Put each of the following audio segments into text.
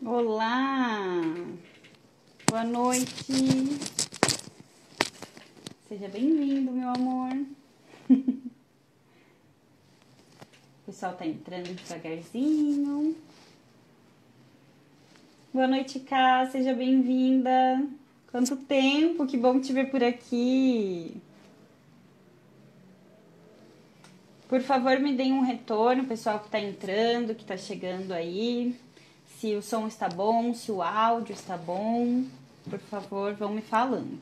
Olá, boa noite, seja bem-vindo, meu amor. O pessoal tá entrando devagarzinho. Boa noite, Ká, seja bem-vinda. Quanto tempo, que bom te ver por aqui. Por favor, me deem um retorno, pessoal que tá entrando, que tá chegando aí. Se o som está bom, se o áudio está bom, por favor, vão me falando.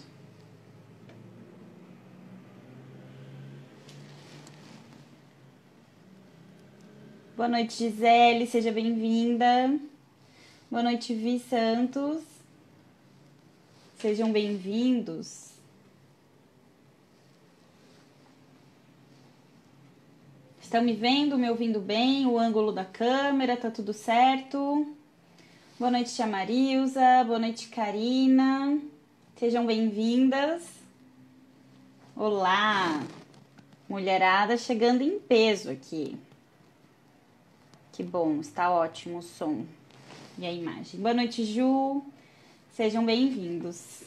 Boa noite, Gisele, seja bem-vinda. Boa noite, Vi Santos. Sejam bem-vindos. Estão me vendo, me ouvindo bem? O ângulo da câmera, tá tudo certo? Boa noite, tia Marilza. Boa noite, Karina. Sejam bem-vindas. Olá! Mulherada chegando em peso aqui. Que bom, está ótimo o som e a imagem. Boa noite, Ju. Sejam bem-vindos.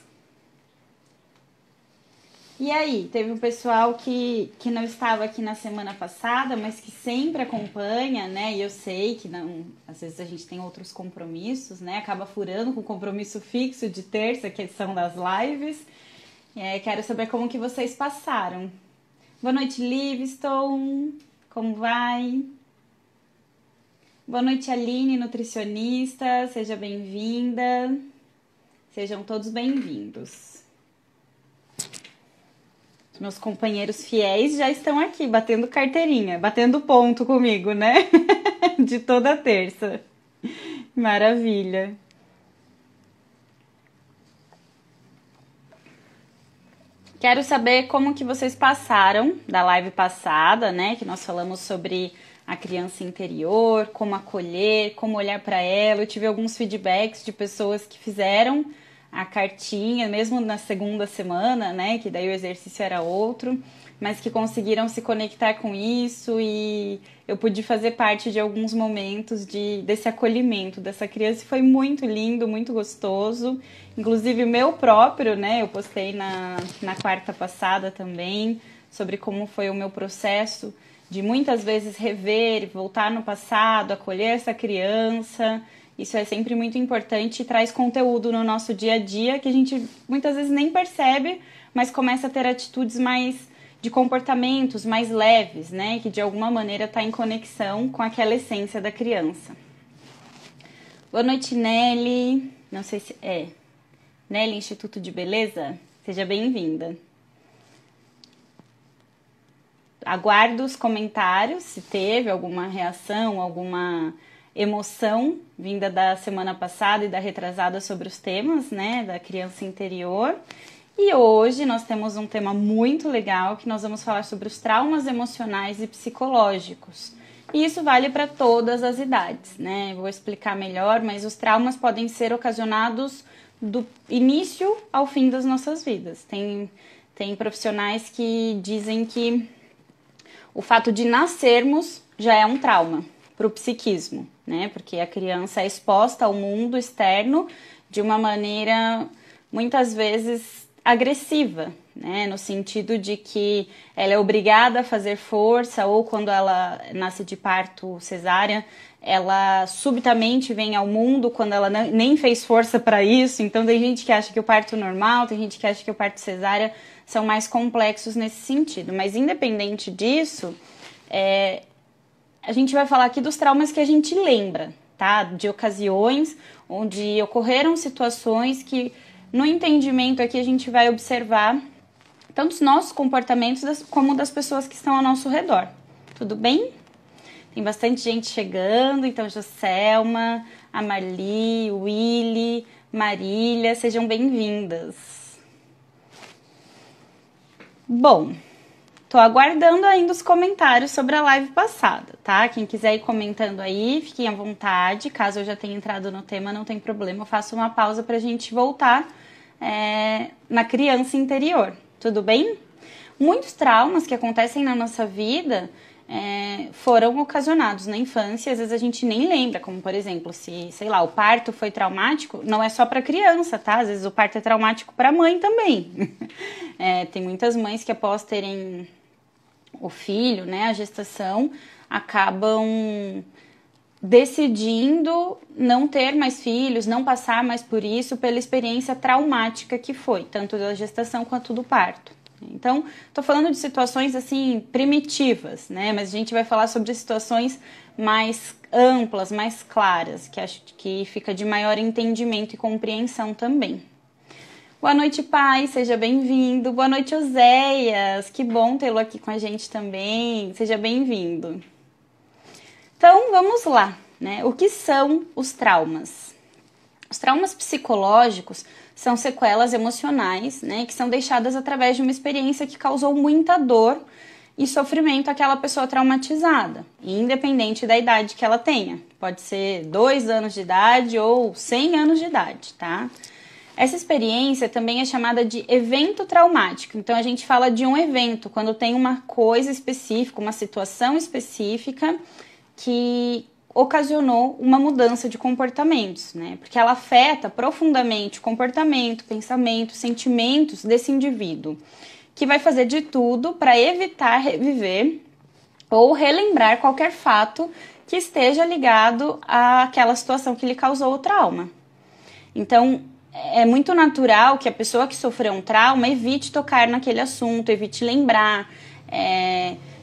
E aí, teve um pessoal que não estava aqui na semana passada, mas que sempre acompanha, né? E eu sei que não, às vezes a gente tem outros compromissos, né? Acaba furando com o compromisso fixo de terça, que são das lives. Quero saber como que vocês passaram. Boa noite, Livingston. Como vai? Boa noite, Aline, nutricionista. Seja bem-vinda. Sejam todos bem-vindos. Meus companheiros fiéis já estão aqui, batendo carteirinha, batendo ponto comigo, né? De toda terça. Maravilha. Quero saber como que vocês passaram da live passada, né? Que nós falamos sobre a criança interior, como acolher, como olhar para ela. Eu tive alguns feedbacks de pessoas que fizeram a cartinha, mesmo na segunda semana, né, que daí o exercício era outro, mas que conseguiram se conectar com isso e eu pude fazer parte de alguns momentos desse acolhimento dessa criança e foi muito lindo, muito gostoso. Inclusive o meu próprio, né, eu postei na quarta passada também, sobre como foi o meu processo de muitas vezes rever, voltar no passado, acolher essa criança. Isso é sempre muito importante e traz conteúdo no nosso dia a dia que a gente muitas vezes nem percebe, mas começa a ter atitudes mais de comportamentos mais leves, né? Que de alguma maneira está em conexão com aquela essência da criança. Boa noite, Nelly. Não sei se é. Nelly, Instituto de Beleza? Seja bem-vinda. Aguardo os comentários, se teve alguma reação, alguma emoção vinda da semana passada e da retrasada sobre os temas, né, da criança interior. E hoje nós temos um tema muito legal que nós vamos falar sobre os traumas emocionais e psicológicos. E isso vale para todas as idades, né? Vou explicar melhor, mas os traumas podem ser ocasionados do início ao fim das nossas vidas. Tem profissionais que dizem que o fato de nascermos já é um trauma para o psiquismo, né? Porque a criança é exposta ao mundo externo de uma maneira muitas vezes agressiva, né? No sentido de que ela é obrigada a fazer força ou quando ela nasce de parto cesárea, ela subitamente vem ao mundo quando ela nem fez força para isso. Então tem gente que acha que o parto normal, tem gente que acha que o parto cesárea são mais complexos nesse sentido. Mas independente disso, a gente vai falar aqui dos traumas que a gente lembra, tá? De ocasiões onde ocorreram situações que, no entendimento aqui, a gente vai observar tanto os nossos comportamentos como das pessoas que estão ao nosso redor. Tudo bem? Tem bastante gente chegando, então Joselma, a Marli, o Willy, Marília, sejam bem-vindas. Bom, tô aguardando ainda os comentários sobre a live passada, tá? Quem quiser ir comentando aí, fiquem à vontade. Caso eu já tenha entrado no tema, não tem problema. Eu faço uma pausa pra gente voltar na criança interior. Tudo bem? Muitos traumas que acontecem na nossa vida foram ocasionados na infância. Às vezes a gente nem lembra, como por exemplo, se, sei lá, o parto foi traumático, não é só para criança, tá? Às vezes o parto é traumático para a mãe também. Tem muitas mães que após terem o filho, né, a gestação, acabam decidindo não ter mais filhos, não passar mais por isso, pela experiência traumática que foi, tanto da gestação quanto do parto. Então, tô falando de situações assim primitivas, né? Mas a gente vai falar sobre situações mais amplas, mais claras, que acho que fica de maior entendimento e compreensão também. Boa noite, pai, seja bem-vindo. Boa noite, Oséias, que bom tê-lo aqui com a gente também. Seja bem-vindo. Então, vamos lá, né? O que são os traumas? Os traumas psicológicos são sequelas emocionais, né, que são deixadas através de uma experiência que causou muita dor e sofrimento àquela pessoa traumatizada, independente da idade que ela tenha. Pode ser 2 anos de idade ou 100 anos de idade, tá? Essa experiência também é chamada de evento traumático. Então, a gente fala de um evento, quando tem uma coisa específica, uma situação específica que ocasionou uma mudança de comportamentos, né? Porque ela afeta profundamente o comportamento, pensamento, sentimentos desse indivíduo, que vai fazer de tudo para evitar reviver ou relembrar qualquer fato que esteja ligado àquela situação que lhe causou o trauma. Então, é muito natural que a pessoa que sofreu um trauma evite tocar naquele assunto, evite lembrar.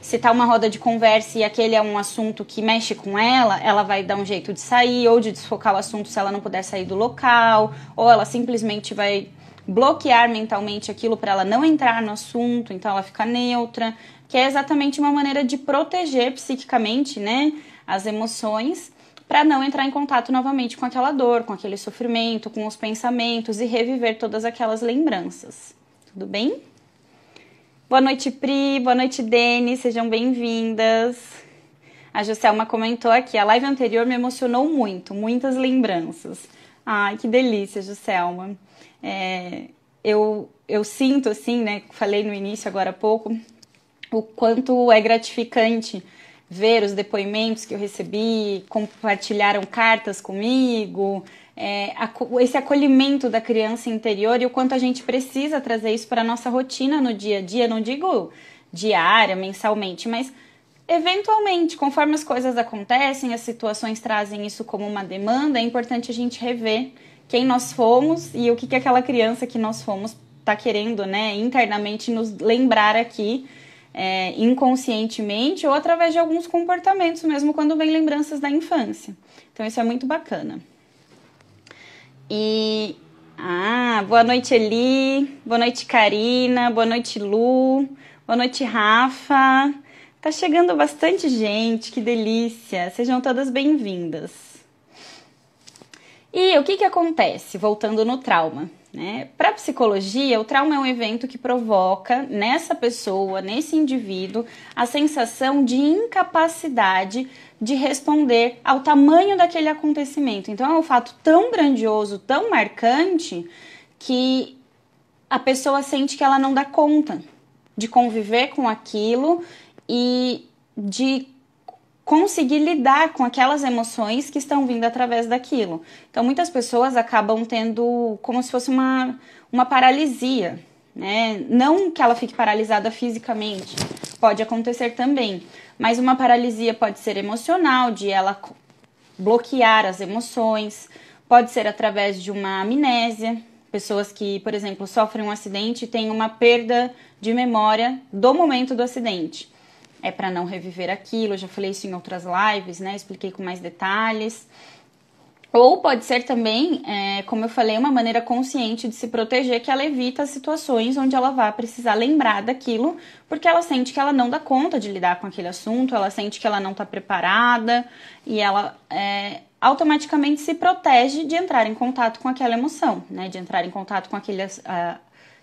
Se tá uma roda de conversa e aquele é um assunto que mexe com ela vai dar um jeito de sair ou de desfocar o assunto se ela não puder sair do local, ou ela simplesmente vai bloquear mentalmente aquilo para ela não entrar no assunto, então ela fica neutra, que é exatamente uma maneira de proteger psiquicamente, né, as emoções, para não entrar em contato novamente com aquela dor, com aquele sofrimento, com os pensamentos e reviver todas aquelas lembranças. Tudo bem? Boa noite, Pri. Boa noite, Deni. Sejam bem-vindas. A Joselma comentou aqui, a live anterior me emocionou muito, muitas lembranças. Ai, que delícia, Joselma. Eu sinto, assim, né, falei no início agora há pouco, o quanto é gratificante ver os depoimentos que eu recebi, compartilharam cartas comigo, esse acolhimento da criança interior e o quanto a gente precisa trazer isso para a nossa rotina no dia a dia, não digo diária, mensalmente, mas eventualmente, conforme as coisas acontecem, as situações trazem isso como uma demanda, é importante a gente rever quem nós fomos e o que aquela criança que nós fomos está querendo, né, internamente nos lembrar aqui, inconscientemente ou através de alguns comportamentos, mesmo quando vem lembranças da infância. Então isso é muito bacana. Boa noite, Eli, boa noite, Karina, boa noite, Lu, boa noite, Rafa. Tá chegando bastante gente, que delícia. Sejam todas bem-vindas. E o que acontece, voltando no trauma? Para a psicologia, o trauma é um evento que provoca nessa pessoa, nesse indivíduo, a sensação de incapacidade de responder ao tamanho daquele acontecimento. Então, é um fato tão grandioso, tão marcante, que a pessoa sente que ela não dá conta de conviver com aquilo e de conseguir lidar com aquelas emoções que estão vindo através daquilo. Então, muitas pessoas acabam tendo como se fosse uma paralisia, né? Não que ela fique paralisada fisicamente, pode acontecer também, mas uma paralisia pode ser emocional, de ela bloquear as emoções, pode ser através de uma amnésia, pessoas que, por exemplo, sofrem um acidente e têm uma perda de memória do momento do acidente. É para não reviver aquilo, eu já falei isso em outras lives, né? Expliquei com mais detalhes. Ou pode ser também, como eu falei, uma maneira consciente de se proteger, que ela evita as situações onde ela vai precisar lembrar daquilo, porque ela sente que ela não dá conta de lidar com aquele assunto, ela sente que ela não está preparada e ela automaticamente se protege de entrar em contato com aquela emoção, né? De entrar em contato com aquele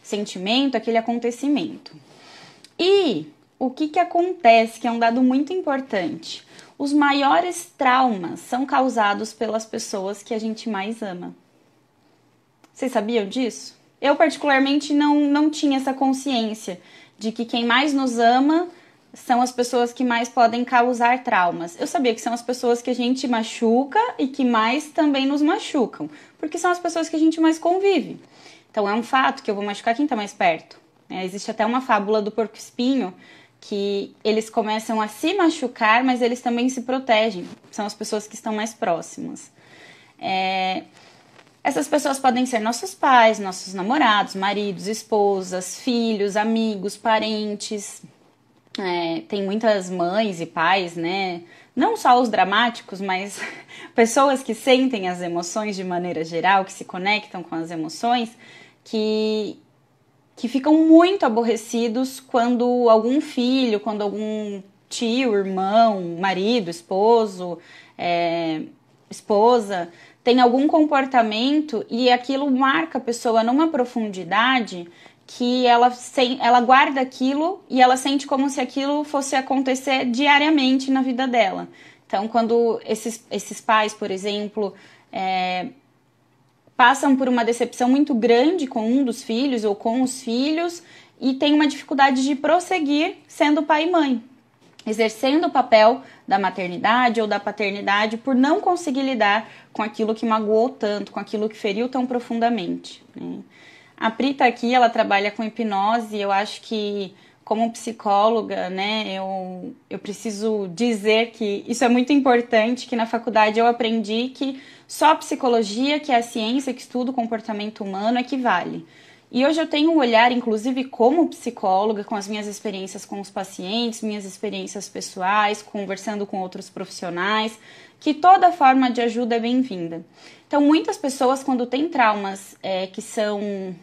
sentimento, aquele acontecimento. E o que acontece, que é um dado muito importante? Os maiores traumas são causados pelas pessoas que a gente mais ama. Vocês sabiam disso? Eu, particularmente, não tinha essa consciência de que quem mais nos ama são as pessoas que mais podem causar traumas. Eu sabia que são as pessoas que a gente machuca e que mais também nos machucam, porque são as pessoas que a gente mais convive. Então é um fato que eu vou machucar quem está mais perto. Existe até uma fábula do porco-espinho que eles começam a se machucar, mas eles também se protegem. São as pessoas que estão mais próximas. Essas pessoas podem ser nossos pais, nossos namorados, maridos, esposas, filhos, amigos, parentes. Tem muitas mães e pais, né? Não só os dramáticos, mas pessoas que sentem as emoções de maneira geral, que se conectam com as emoções, que ficam muito aborrecidos quando algum filho, quando algum tio, irmão, marido, esposo, esposa, tem algum comportamento e aquilo marca a pessoa numa profundidade que ela guarda aquilo e ela sente como se aquilo fosse acontecer diariamente na vida dela. Então, quando esses pais, por exemplo, passam por uma decepção muito grande com um dos filhos ou com os filhos e tem uma dificuldade de prosseguir sendo pai e mãe, exercendo o papel da maternidade ou da paternidade por não conseguir lidar com aquilo que magoou tanto, com aquilo que feriu tão profundamente, né? A Pri tá aqui, ela trabalha com hipnose, eu acho que como psicóloga, né, eu preciso dizer que isso é muito importante, que na faculdade eu aprendi que só a psicologia, que é a ciência que estuda o comportamento humano, é que vale. E hoje eu tenho um olhar, inclusive como psicóloga, com as minhas experiências com os pacientes, minhas experiências pessoais, conversando com outros profissionais, que toda forma de ajuda é bem-vinda. Então, muitas pessoas, quando têm traumas que são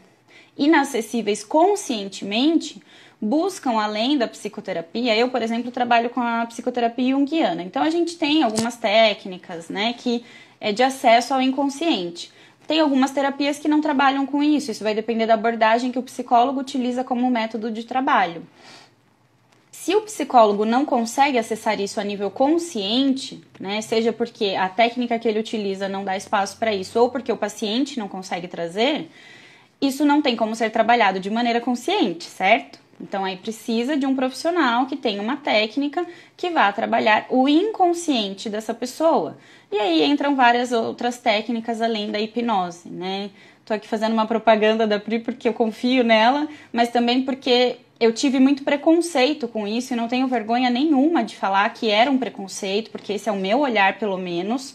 inacessíveis conscientemente, buscam além da psicoterapia. Eu, por exemplo, trabalho com a psicoterapia junguiana. Então, a gente tem algumas técnicas, né, que é de acesso ao inconsciente. Tem algumas terapias que não trabalham com isso. Isso vai depender da abordagem que o psicólogo utiliza como método de trabalho. Se o psicólogo não consegue acessar isso a nível consciente, né, seja porque a técnica que ele utiliza não dá espaço para isso, ou porque o paciente não consegue trazer, isso não tem como ser trabalhado de maneira consciente, certo? Então, aí precisa de um profissional que tenha uma técnica que vá trabalhar o inconsciente dessa pessoa. E aí entram várias outras técnicas além da hipnose, né? Tô aqui fazendo uma propaganda da Pri porque eu confio nela, mas também porque eu tive muito preconceito com isso e não tenho vergonha nenhuma de falar que era um preconceito, porque esse é o meu olhar, pelo menos,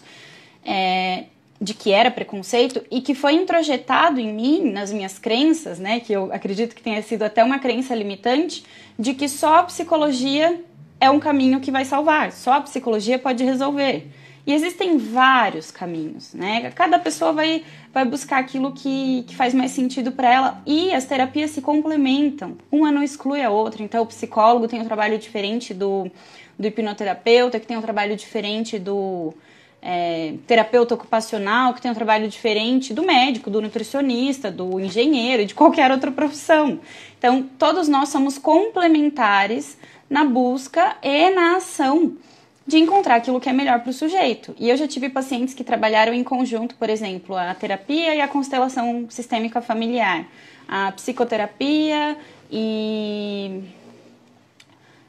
de que era preconceito e que foi introjetado em mim, nas minhas crenças, né, que eu acredito que tenha sido até uma crença limitante, de que só a psicologia é um caminho que vai salvar, só a psicologia pode resolver. E existem vários caminhos, né? Cada pessoa vai buscar aquilo que faz mais sentido para ela e as terapias se complementam, uma não exclui a outra. Então, o psicólogo tem um trabalho diferente do hipnoterapeuta, que tem um trabalho diferente do terapeuta ocupacional, que tem um trabalho diferente do médico, do nutricionista, do engenheiro e de qualquer outra profissão. Então, todos nós somos complementares na busca e na ação de encontrar aquilo que é melhor para o sujeito. E eu já tive pacientes que trabalharam em conjunto, por exemplo, a terapia e a constelação sistêmica familiar, a psicoterapia e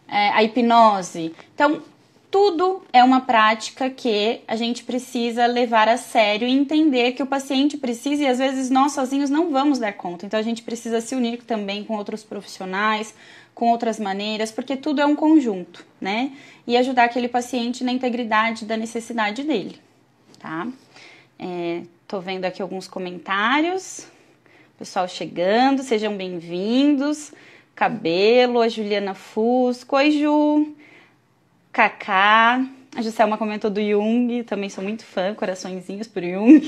a hipnose. Então, tudo é uma prática que a gente precisa levar a sério e entender que o paciente precisa, e às vezes nós sozinhos não vamos dar conta. Então a gente precisa se unir também com outros profissionais, com outras maneiras, porque tudo é um conjunto, né? E ajudar aquele paciente na integridade da necessidade dele, tá? Tô vendo aqui alguns comentários, pessoal chegando, sejam bem-vindos. Cabelo, a Juliana Fusco, oi Ju, Cacá, a Juscelma comentou do Jung, também sou muito fã, coraçõezinhos por Jung,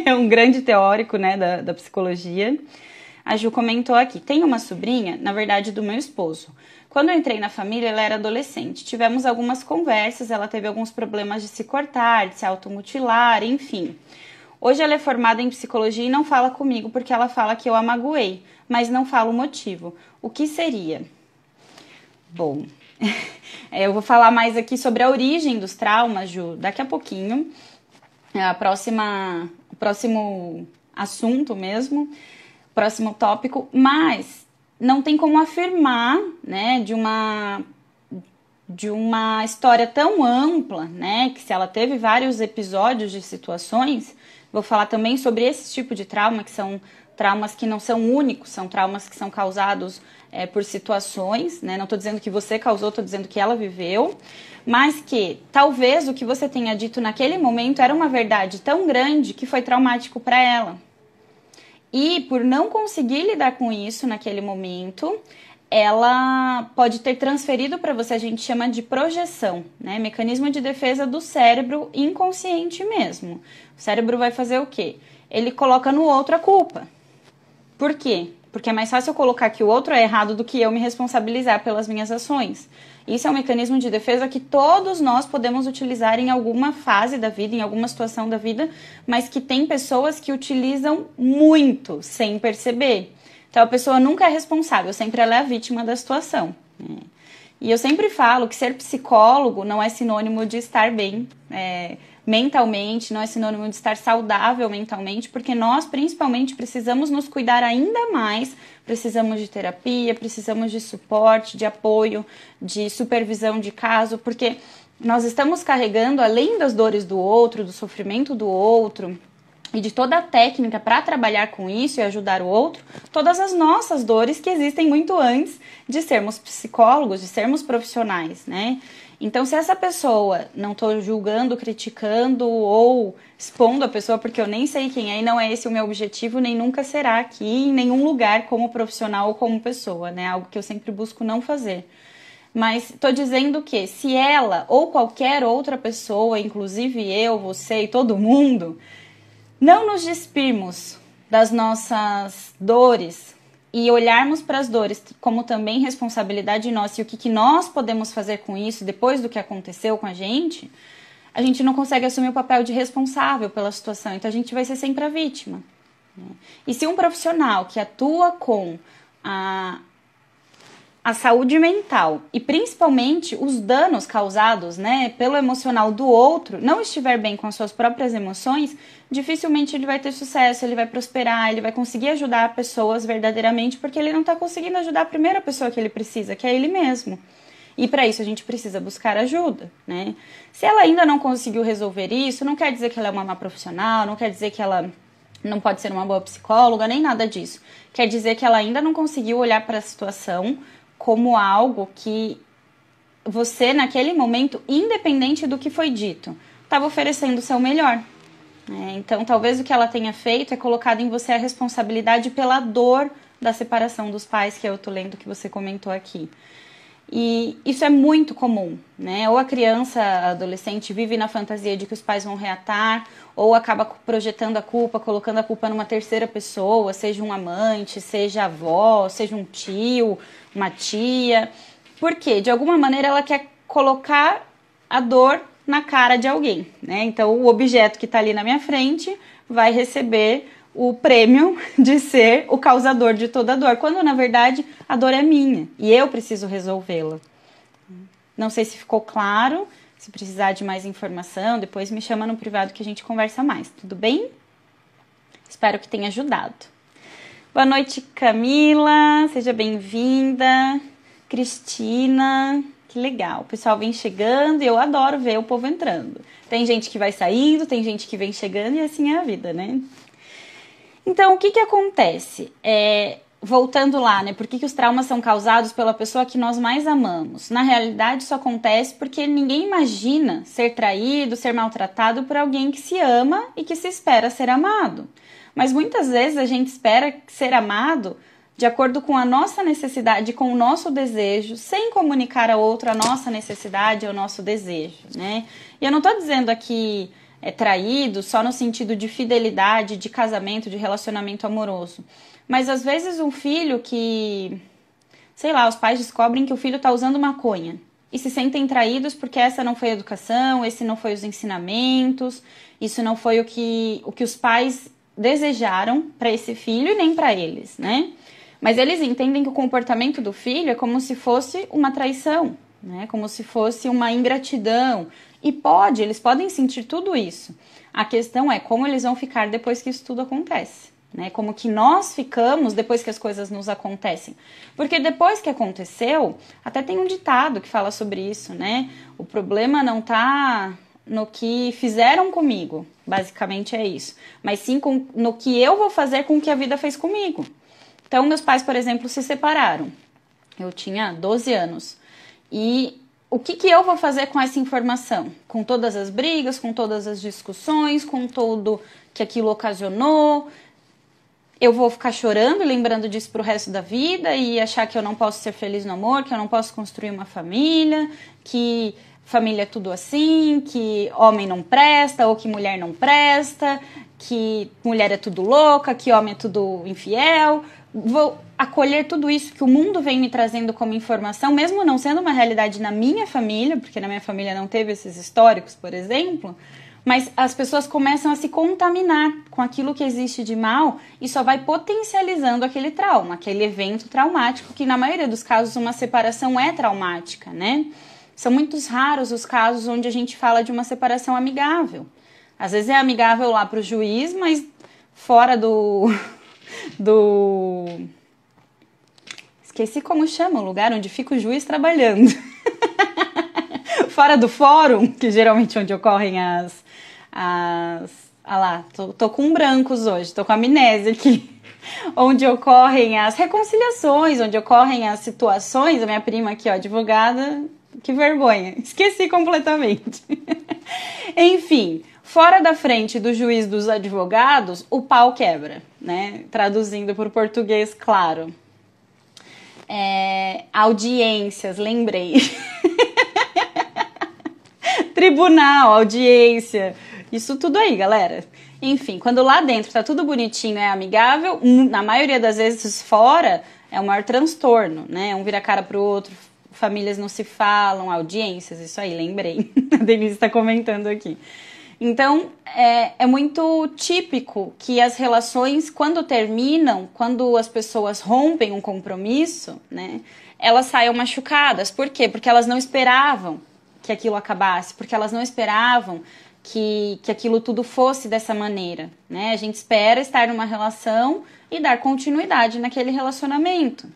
é um grande teórico, né, da psicologia. A Ju comentou aqui, tem uma sobrinha, na verdade do meu esposo. Quando eu entrei na família, ela era adolescente, tivemos algumas conversas, ela teve alguns problemas de se cortar, de se automutilar, enfim. Hoje ela é formada em psicologia e não fala comigo porque ela fala que eu a magoei, mas não fala o motivo. O que seria? Bom, eu vou falar mais aqui sobre a origem dos traumas, Ju, daqui a pouquinho. O próximo assunto mesmo, próximo tópico, mas não tem como afirmar, né, de uma história tão ampla, né, que se ela teve vários episódios de situações, vou falar também sobre esse tipo de trauma, que são traumas que não são únicos, são traumas que são causados por situações, né, não estou dizendo que você causou, estou dizendo que ela viveu, mas que talvez o que você tenha dito naquele momento era uma verdade tão grande que foi traumático para ela. E por não conseguir lidar com isso naquele momento, ela pode ter transferido para você, a gente chama de projeção, né? Mecanismo de defesa do cérebro inconsciente mesmo. O cérebro vai fazer o quê? Ele coloca no outro a culpa. Por quê? Porque é mais fácil eu colocar que o outro é errado do que eu me responsabilizar pelas minhas ações. Isso é um mecanismo de defesa que todos nós podemos utilizar em alguma fase da vida, em alguma situação da vida, mas que tem pessoas que utilizam muito sem perceber. Então, a pessoa nunca é responsável, sempre ela é a vítima da situação. E eu sempre falo que ser psicólogo não é sinônimo de estar bem mentalmente, não é sinônimo de estar saudável mentalmente, porque nós, principalmente, precisamos nos cuidar ainda mais, precisamos de terapia, precisamos de suporte, de apoio, de supervisão de caso, porque nós estamos carregando, além das dores do outro, do sofrimento do outro, e de toda a técnica para trabalhar com isso e ajudar o outro, todas as nossas dores que existem muito antes de sermos psicólogos, de sermos profissionais, né? Então, se essa pessoa, não estou julgando, criticando ou expondo a pessoa, porque eu nem sei quem é e não é esse o meu objetivo, nem nunca será aqui em nenhum lugar como profissional ou como pessoa, né? Algo que eu sempre busco não fazer. Mas estou dizendo que se ela ou qualquer outra pessoa, inclusive eu, você e todo mundo, não nos despirmos das nossas dores e olharmos para as dores como também responsabilidade nossa e o que nós podemos fazer com isso depois do que aconteceu com a gente não consegue assumir o papel de responsável pela situação, então a gente vai ser sempre a vítima. E se um profissional que atua com a saúde mental e principalmente os danos causados, né, pelo emocional do outro, não estiver bem com as suas próprias emoções, dificilmente ele vai ter sucesso, ele vai prosperar, ele vai conseguir ajudar pessoas verdadeiramente, porque ele não está conseguindo ajudar a primeira pessoa que ele precisa, que é ele mesmo. E para isso a gente precisa buscar ajuda, né? Se ela ainda não conseguiu resolver isso, não quer dizer que ela é uma má profissional, não quer dizer que ela não pode ser uma boa psicóloga, nem nada disso. Quer dizer que ela ainda não conseguiu olhar para a situação como algo que você, naquele momento, independente do que foi dito, estava oferecendo o seu melhor. Então, talvez o que ela tenha feito é colocado em você a responsabilidade pela dor da separação dos pais, que eu tô lendo que você comentou aqui. E isso é muito comum, né? Ou a criança, a adolescente vive na fantasia de que os pais vão reatar, ou acaba projetando a culpa, colocando a culpa numa terceira pessoa, seja um amante, seja a avó, seja um tio, uma tia. Por quê? De alguma maneira ela quer colocar a dor na cara de alguém, né? Então o objeto que está ali na minha frente vai receber o prêmio de ser o causador de toda a dor, quando na verdade a dor é minha e eu preciso resolvê-la. Não sei se ficou claro, se precisar de mais informação, depois me chama no privado que a gente conversa mais, tudo bem? Espero que tenha ajudado. Boa noite, Camila, seja bem-vinda. Cristina, que legal, o pessoal vem chegando e eu adoro ver o povo entrando. Tem gente que vai saindo, tem gente que vem chegando e assim é a vida, né? Então, o que acontece? Voltando lá, né? Por que os traumas são causados pela pessoa que nós mais amamos? Na realidade, isso acontece porque ninguém imagina ser traído, ser maltratado por alguém que se ama e que se espera ser amado. Mas muitas vezes a gente espera ser amado de acordo com a nossa necessidade, com o nosso desejo, sem comunicar ao outro a nossa necessidade, o nosso desejo, né? E eu não estou dizendo aqui traído só no sentido de fidelidade, de casamento, de relacionamento amoroso. Mas às vezes um filho que, sei lá, os pais descobrem que o filho está usando maconha e se sentem traídos porque essa não foi a educação, esse não foi os ensinamentos, isso não foi o que os pais desejaram para esse filho e nem para eles, né? Mas eles entendem que o comportamento do filho é como se fosse uma traição, né? Como se fosse uma ingratidão. E eles podem sentir tudo isso. A questão é como eles vão ficar depois que isso tudo acontece, né? Como que nós ficamos depois que as coisas nos acontecem. Porque depois que aconteceu, até tem um ditado que fala sobre isso, né? O problema não tá no que fizeram comigo, basicamente é isso. Mas sim no que eu vou fazer com o que a vida fez comigo. Então, meus pais, por exemplo, se separaram. Eu tinha 12 anos. E o que eu vou fazer com essa informação? Com todas as brigas, com todas as discussões, com tudo que aquilo ocasionou. Eu vou ficar chorando e lembrando disso pro resto da vida e achar que eu não posso ser feliz no amor, que eu não posso construir uma família, que família é tudo assim, que homem não presta ou que mulher não presta, que mulher é tudo louca, que homem é tudo infiel. Vou acolher tudo isso que o mundo vem me trazendo como informação, mesmo não sendo uma realidade na minha família, porque na minha família não teve esses históricos, por exemplo, mas as pessoas começam a se contaminar com aquilo que existe de mal e só vai potencializando aquele trauma, aquele evento traumático, que na maioria dos casos uma separação é traumática, né? São muito raros os casos onde a gente fala de uma separação amigável. Às vezes é amigável lá para o juiz, mas fora Esqueci como chama o lugar onde fica o juiz trabalhando. Fora do fórum, que geralmente é onde ocorrem tô com brancos hoje, tô com amnésia aqui. Onde ocorrem as reconciliações, onde ocorrem as situações. A minha prima aqui, ó, advogada, que vergonha, esqueci completamente. Enfim, fora da frente do juiz dos advogados, o pau quebra, né? Traduzindo para o português, claro. Audiências, lembrei. Tribunal, audiência, isso tudo aí, galera. Enfim, quando lá dentro tá tudo bonitinho, é amigável, na maioria das vezes fora é o maior transtorno, né? Um vira a cara pro outro, famílias não se falam, audiências, isso aí, lembrei. A Denise está comentando aqui. Então, é muito típico que as relações, quando terminam, quando as pessoas rompem um compromisso, né, elas saiam machucadas. Por quê? Porque elas não esperavam que aquilo acabasse, porque elas não esperavam que aquilo tudo fosse dessa maneira, né? A gente espera estar numa relação e dar continuidade naquele relacionamento.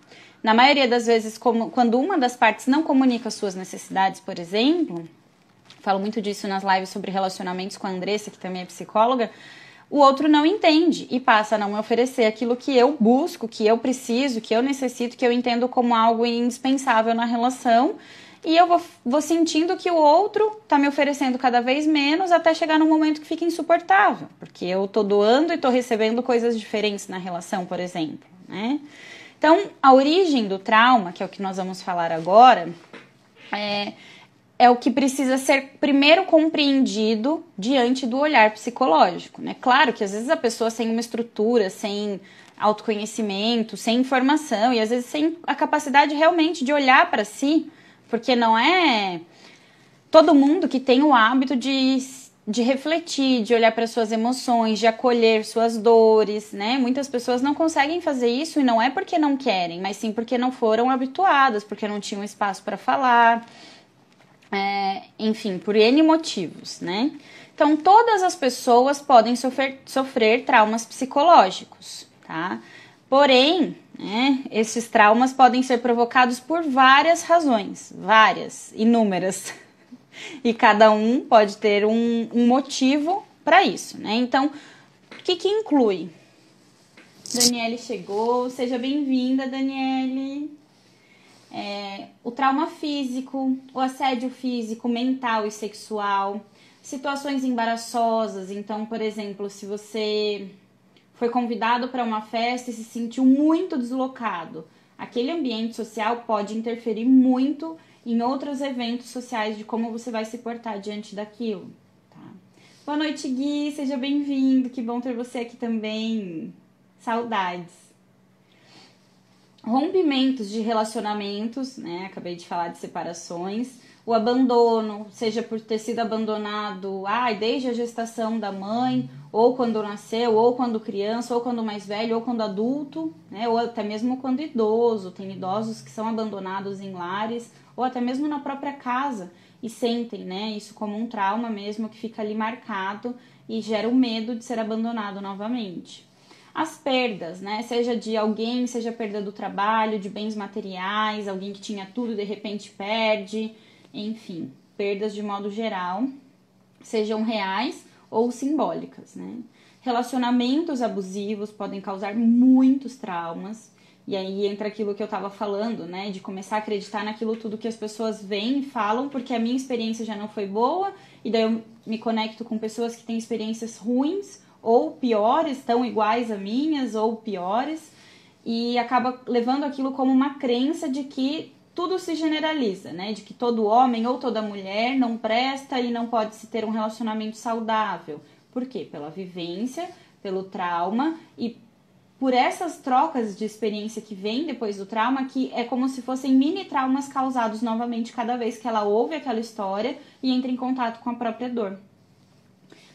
Na maioria das vezes, quando uma das partes não comunica suas necessidades, por exemplo, falo muito disso nas lives sobre relacionamentos com a Andressa, que também é psicóloga, o outro não entende e passa a não me oferecer aquilo que eu busco, que eu preciso, que eu necessito, que eu entendo como algo indispensável na relação. E eu vou sentindo que o outro tá me oferecendo cada vez menos até chegar num momento que fica insuportável. Porque eu tô doando e tô recebendo coisas diferentes na relação, por exemplo, né? Então, a origem do trauma, que é o que nós vamos falar agora, é o que precisa ser primeiro compreendido diante do olhar psicológico, né? Claro que às vezes a pessoa sem uma estrutura, sem autoconhecimento, sem informação e às vezes sem a capacidade realmente de olhar para si, porque não é todo mundo que tem o hábito de refletir, de olhar para suas emoções, de acolher suas dores, né? Muitas pessoas não conseguem fazer isso e não é porque não querem, mas sim porque não foram habituadas, porque não tinham espaço para falar, enfim, por N motivos, né? Então, todas as pessoas podem sofrer traumas psicológicos, tá? Porém, né, esses traumas podem ser provocados por várias razões, várias, inúmeras. E cada um pode ter um motivo para isso, né? Então, o que inclui? Daniele chegou, seja bem-vinda, Daniele. O trauma físico, o assédio físico, mental e sexual, situações embaraçosas. Então, por exemplo, se você foi convidado para uma festa e se sentiu muito deslocado, aquele ambiente social pode interferir muito em outros eventos sociais de como você vai se portar diante daquilo. Tá? Boa noite, Gui, seja bem-vindo, que bom ter você aqui também. Saudades. Rompimentos de relacionamentos, né? Acabei de falar de separações. O abandono, seja por ter sido abandonado desde a gestação da mãe, ou quando nasceu, ou quando criança, ou quando mais velho, ou quando adulto, né? Ou até mesmo quando idoso. Tem idosos que são abandonados em lares, ou até mesmo na própria casa, e sentem, né, isso como um trauma mesmo, que fica ali marcado e gera o medo de ser abandonado novamente. as perdas, né? Seja de alguém, seja perda do trabalho, de bens materiais, alguém que tinha tudo de repente perde, enfim, perdas de modo geral, sejam reais ou simbólicas, né? Relacionamentos abusivos podem causar muitos traumas, e aí entra aquilo que eu estava falando, né? De começar a acreditar naquilo tudo que as pessoas veem e falam, porque a minha experiência já não foi boa, e daí eu me conecto com pessoas que têm experiências ruins, ou piores, tão iguais a minhas, ou piores, e acaba levando aquilo como uma crença de que tudo se generaliza, né? De que todo homem ou toda mulher não presta e não pode se ter um relacionamento saudável. Por quê? Pela vivência, pelo trauma e por essas trocas de experiência que vem depois do trauma, que é como se fossem mini traumas causados novamente cada vez que ela ouve aquela história e entra em contato com a própria dor.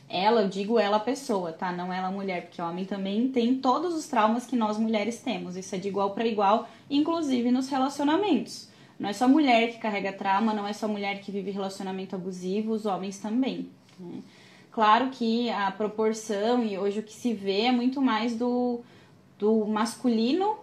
Ela, eu digo ela pessoa, tá? Não ela mulher, porque o homem também tem todos os traumas que nós mulheres temos. Isso é de igual para igual, inclusive nos relacionamentos. Não é só mulher que carrega trauma, não é só mulher que vive relacionamento abusivo, os homens também, né? Claro que a proporção e hoje o que se vê é muito mais do masculino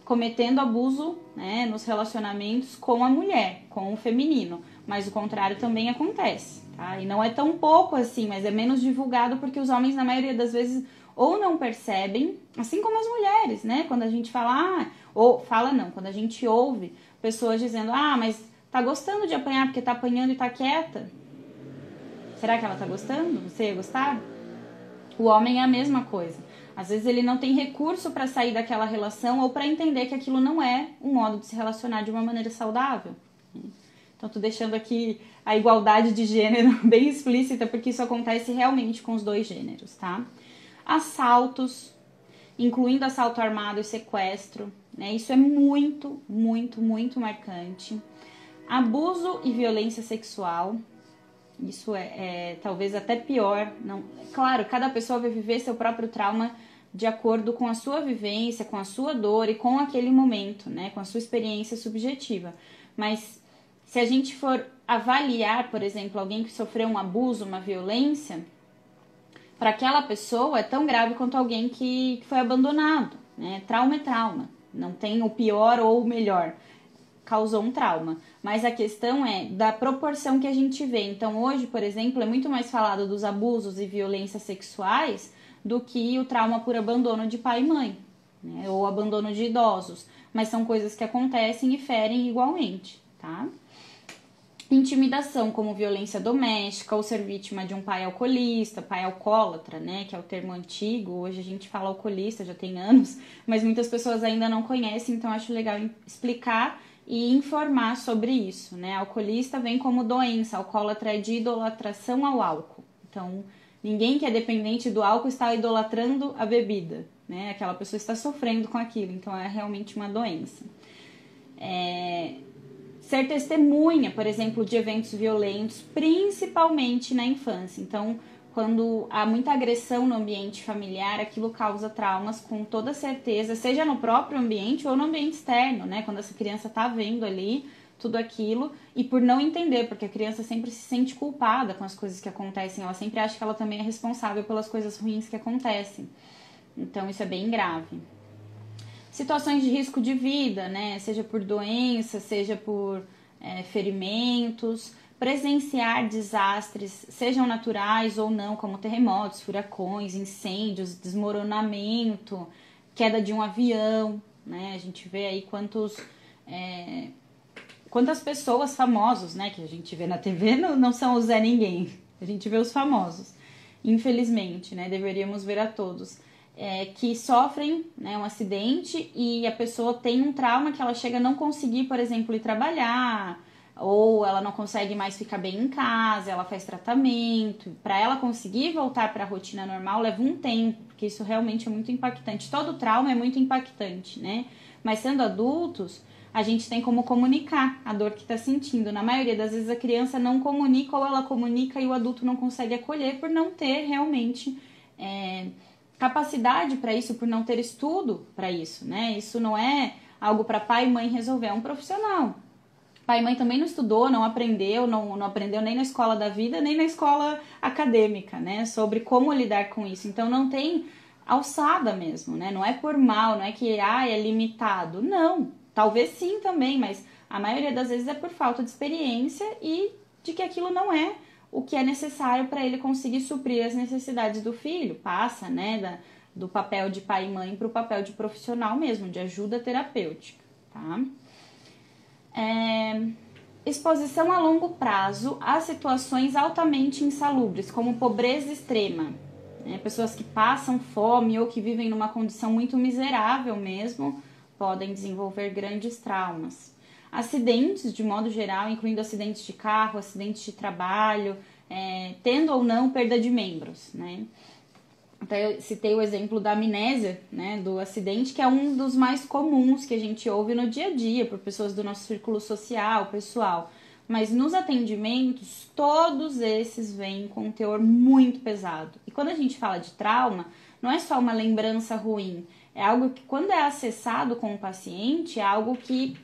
cometendo abuso, né, nos relacionamentos com a mulher, com o feminino. Mas o contrário também acontece, tá? E não é tão pouco assim, mas é menos divulgado porque os homens, na maioria das vezes, ou não percebem, assim como as mulheres, né? Quando a gente fala, ou fala não, quando a gente ouve pessoas dizendo, mas tá gostando de apanhar porque tá apanhando e tá quieta. Será que ela tá gostando? Você ia gostar? O homem é a mesma coisa. Às vezes ele não tem recurso para sair daquela relação ou para entender que aquilo não é um modo de se relacionar de uma maneira saudável. Então, tô deixando aqui a igualdade de gênero bem explícita, porque isso acontece realmente com os dois gêneros, tá? Assaltos, incluindo assalto armado e sequestro, né? Isso é muito, muito, muito marcante. Abuso e violência sexual, isso é talvez até pior. Não, claro, cada pessoa vai viver seu próprio trauma de acordo com a sua vivência, com a sua dor e com aquele momento, né? Com a sua experiência subjetiva. Mas se a gente for avaliar, por exemplo, alguém que sofreu um abuso, uma violência, para aquela pessoa é tão grave quanto alguém que foi abandonado, né? Trauma é trauma, não tem o pior ou o melhor, causou um trauma. Mas a questão é da proporção que a gente vê. Então hoje, por exemplo, é muito mais falado dos abusos e violências sexuais do que o trauma por abandono de pai e mãe, né? Ou abandono de idosos. Mas são coisas que acontecem e ferem igualmente, tá? Intimidação, como violência doméstica, ou ser vítima de um pai alcoolista, pai alcoólatra, né, que é o termo antigo. Hoje a gente fala alcoolista, já tem anos, mas muitas pessoas ainda não conhecem, então acho legal explicar e informar sobre isso, né? Alcoolista vem como doença, alcoólatra é de idolatração ao álcool. Então, ninguém que é dependente do álcool está idolatrando a bebida, né? Aquela pessoa está sofrendo com aquilo, então é realmente uma doença. Ser testemunha, por exemplo, de eventos violentos, principalmente na infância. Então, quando há muita agressão no ambiente familiar, aquilo causa traumas com toda certeza, seja no próprio ambiente ou no ambiente externo, né? Quando essa criança tá vendo ali tudo aquilo e por não entender, porque a criança sempre se sente culpada com as coisas que acontecem, ela sempre acha que ela também é responsável pelas coisas ruins que acontecem. Então, isso é bem grave. Situações de risco de vida, né? Seja por doença, seja por ferimentos, presenciar desastres, sejam naturais ou não, como terremotos, furacões, incêndios, desmoronamento, queda de um avião, né? A gente vê aí quantas pessoas famosos, né? Que a gente vê na TV não são o Zé Ninguém, a gente vê os famosos, infelizmente, né? Deveríamos ver a todos. Que sofrem, né, um acidente e a pessoa tem um trauma que ela chega a não conseguir, por exemplo, ir trabalhar, ou ela não consegue mais ficar bem em casa, ela faz tratamento. Para ela conseguir voltar para a rotina normal leva um tempo, porque isso realmente é muito impactante. Todo trauma é muito impactante, né? Mas sendo adultos, a gente tem como comunicar a dor que está sentindo. Na maioria das vezes a criança não comunica ou ela comunica e o adulto não consegue acolher por não ter realmente capacidade para isso, por não ter estudo para isso, né? Isso não é algo para pai e mãe resolver, é um profissional. Pai e mãe também não estudou, não aprendeu, não aprendeu nem na escola da vida, nem na escola acadêmica, né? Sobre como lidar com isso. Então não tem alçada mesmo, né? Não é por mal, não é que é limitado. Não, talvez sim também, mas a maioria das vezes é por falta de experiência e de que aquilo não é o que é necessário para ele conseguir suprir as necessidades do filho. Passa, né, do papel de pai e mãe para o papel de profissional mesmo, de ajuda terapêutica, tá? Exposição a longo prazo a situações altamente insalubres, como pobreza extrema, né? Pessoas que passam fome ou que vivem numa condição muito miserável mesmo, podem desenvolver grandes traumas. Acidentes, de modo geral, incluindo acidentes de carro, acidentes de trabalho, tendo ou não perda de membros, né? Até eu citei o exemplo da amnésia, né, do acidente, que é um dos mais comuns que a gente ouve no dia a dia por pessoas do nosso círculo social, pessoal. Mas nos atendimentos, todos esses vêm com um teor muito pesado. E quando a gente fala de trauma, não é só uma lembrança ruim, é algo que, quando é acessado com o paciente, é algo que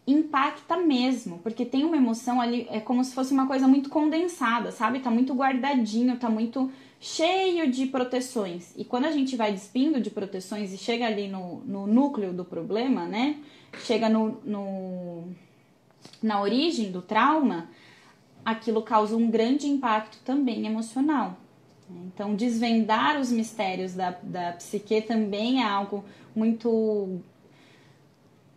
impacta mesmo, porque tem uma emoção ali, é como se fosse uma coisa muito condensada, sabe? Tá muito guardadinho, tá muito cheio de proteções. E quando a gente vai despindo de proteções e chega ali no núcleo do problema, né? Chega na origem do trauma, aquilo causa um grande impacto também emocional. Então, desvendar os mistérios da psique também é algo muito...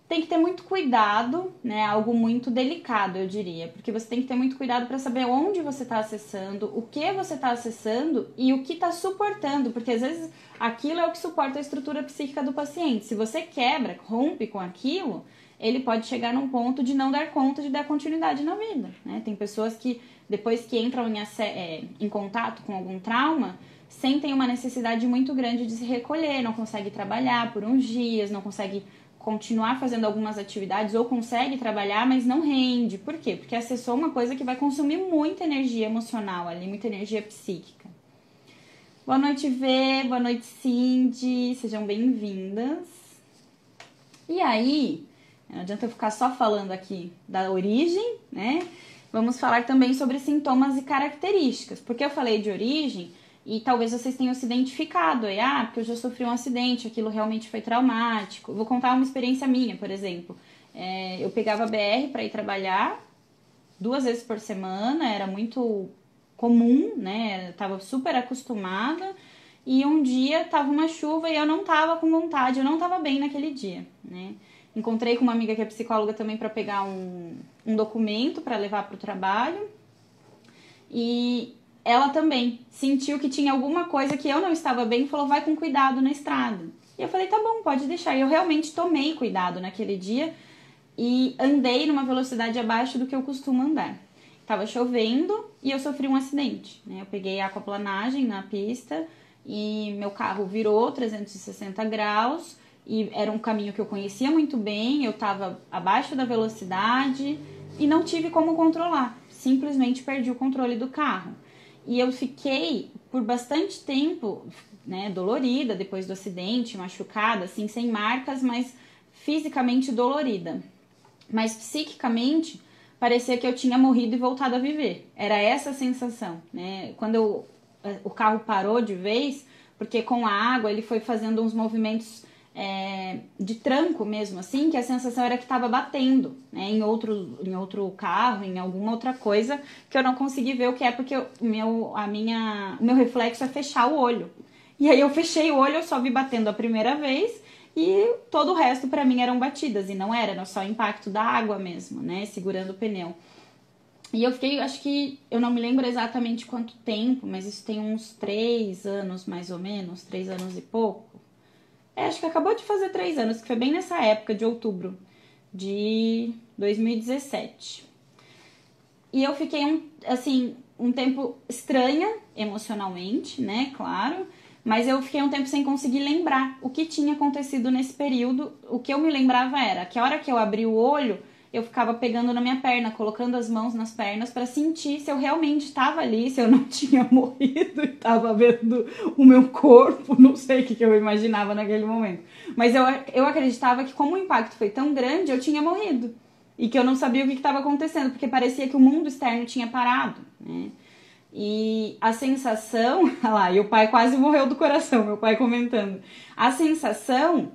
Tem que ter muito cuidado, né? Algo muito delicado, eu diria. Porque você tem que ter muito cuidado para saber onde você está acessando, o que você está acessando e o que está suportando. Porque às vezes aquilo é o que suporta a estrutura psíquica do paciente. Se você quebra, rompe com aquilo, ele pode chegar num ponto de não dar conta de dar continuidade na vida, né? Tem pessoas que, depois que entram em contato com algum trauma, sentem uma necessidade muito grande de se recolher, não consegue trabalhar por uns dias, não consegue continuar fazendo algumas atividades ou consegue trabalhar, mas não rende. Por quê? Porque acessou uma coisa que vai consumir muita energia emocional ali, muita energia psíquica. Boa noite, Vê. Boa noite, Cindy. Sejam bem-vindas. E aí, não adianta eu ficar só falando aqui da origem, né? Vamos falar também sobre sintomas e características. Porque eu falei de origem... E talvez vocês tenham se identificado, porque eu já sofri um acidente, aquilo realmente foi traumático. Vou contar uma experiência minha, por exemplo. Eu pegava a BR para ir trabalhar 2 vezes por semana, era muito comum, né? Eu estava super acostumada. E um dia tava uma chuva e eu não tava com vontade, eu não tava bem naquele dia, né? Encontrei com uma amiga que é psicóloga também para pegar um documento para levar para o trabalho. E ela também sentiu que tinha alguma coisa que eu não estava bem e falou, vai com cuidado na estrada. E eu falei, tá bom, pode deixar. E eu realmente tomei cuidado naquele dia e andei numa velocidade abaixo do que eu costumo andar. Tava chovendo e eu sofri um acidente, né? Eu peguei a aquaplanagem na pista e meu carro virou 360 graus e era um caminho que eu conhecia muito bem, eu tava abaixo da velocidade e não tive como controlar. Simplesmente perdi o controle do carro. E eu fiquei por bastante tempo, né, dolorida depois do acidente, machucada, assim, sem marcas, mas fisicamente dolorida. Mas psiquicamente, parecia que eu tinha morrido e voltado a viver. Era essa a sensação, né? Quando o carro parou de vez, porque com a água ele foi fazendo uns movimentos de tranco mesmo, assim, que a sensação era que estava batendo, né, em outro carro, em alguma outra coisa, que eu não consegui ver o que é, porque o meu reflexo é fechar o olho. E aí eu fechei o olho, eu só vi batendo a primeira vez, e todo o resto para mim eram batidas, e não era só o impacto da água mesmo, né, segurando o pneu. E eu fiquei, acho que, eu não me lembro exatamente quanto tempo, mas isso tem uns 3 anos mais ou menos, 3 anos e pouco. Acho que acabou de fazer 3 anos, que foi bem nessa época de outubro de 2017. E eu fiquei, um tempo estranha emocionalmente, né, claro, mas eu fiquei um tempo sem conseguir lembrar o que tinha acontecido nesse período. O que eu me lembrava era que a hora que eu abri o olho, eu ficava pegando na minha perna, colocando as mãos nas pernas para sentir se eu realmente estava ali, se eu não tinha morrido e estava vendo o meu corpo, não sei o que eu imaginava naquele momento. Mas eu acreditava que como o impacto foi tão grande, eu tinha morrido e que eu não sabia o que estava acontecendo, porque parecia que o mundo externo tinha parado, né? E a sensação, olha lá, e o pai quase morreu do coração, meu pai comentando. A sensação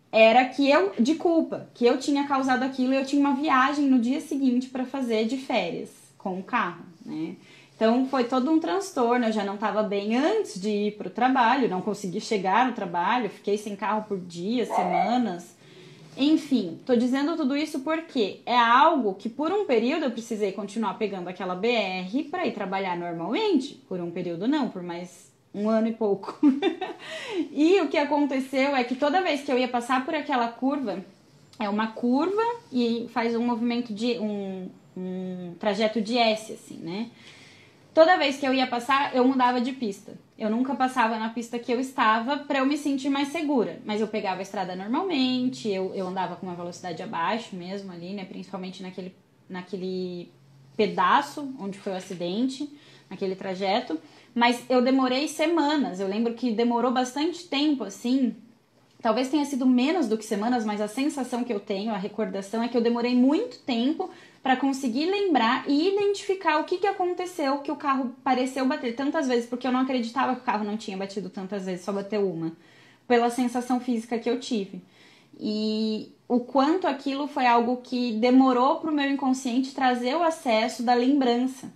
era que de culpa, que eu tinha causado aquilo e eu tinha uma viagem no dia seguinte para fazer de férias com o carro, né? Então foi todo um transtorno, eu já não estava bem antes de ir para o trabalho, não consegui chegar no trabalho, fiquei sem carro por dias, semanas. Enfim, tô dizendo tudo isso porque é algo que por um período eu precisei continuar pegando aquela BR para ir trabalhar normalmente. Por um período não, por mais um ano e pouco. E o que aconteceu é que toda vez que eu ia passar por aquela curva, é uma curva e faz um movimento de um trajeto de S, assim, né? Toda vez que eu ia passar, eu mudava de pista. Eu nunca passava na pista que eu estava para eu me sentir mais segura. Mas eu pegava a estrada normalmente, eu andava com uma velocidade abaixo mesmo ali, né? Principalmente naquele pedaço onde foi o acidente, naquele trajeto. Mas eu demorei semanas. Eu lembro que demorou bastante tempo, assim. Talvez tenha sido menos do que semanas, mas a sensação que eu tenho, a recordação, é que eu demorei muito tempo para conseguir lembrar e identificar o que aconteceu, que o carro pareceu bater tantas vezes, porque eu não acreditava que o carro não tinha batido tantas vezes, só bateu uma, pela sensação física que eu tive. E o quanto aquilo foi algo que demorou para o meu inconsciente trazer o acesso da lembrança.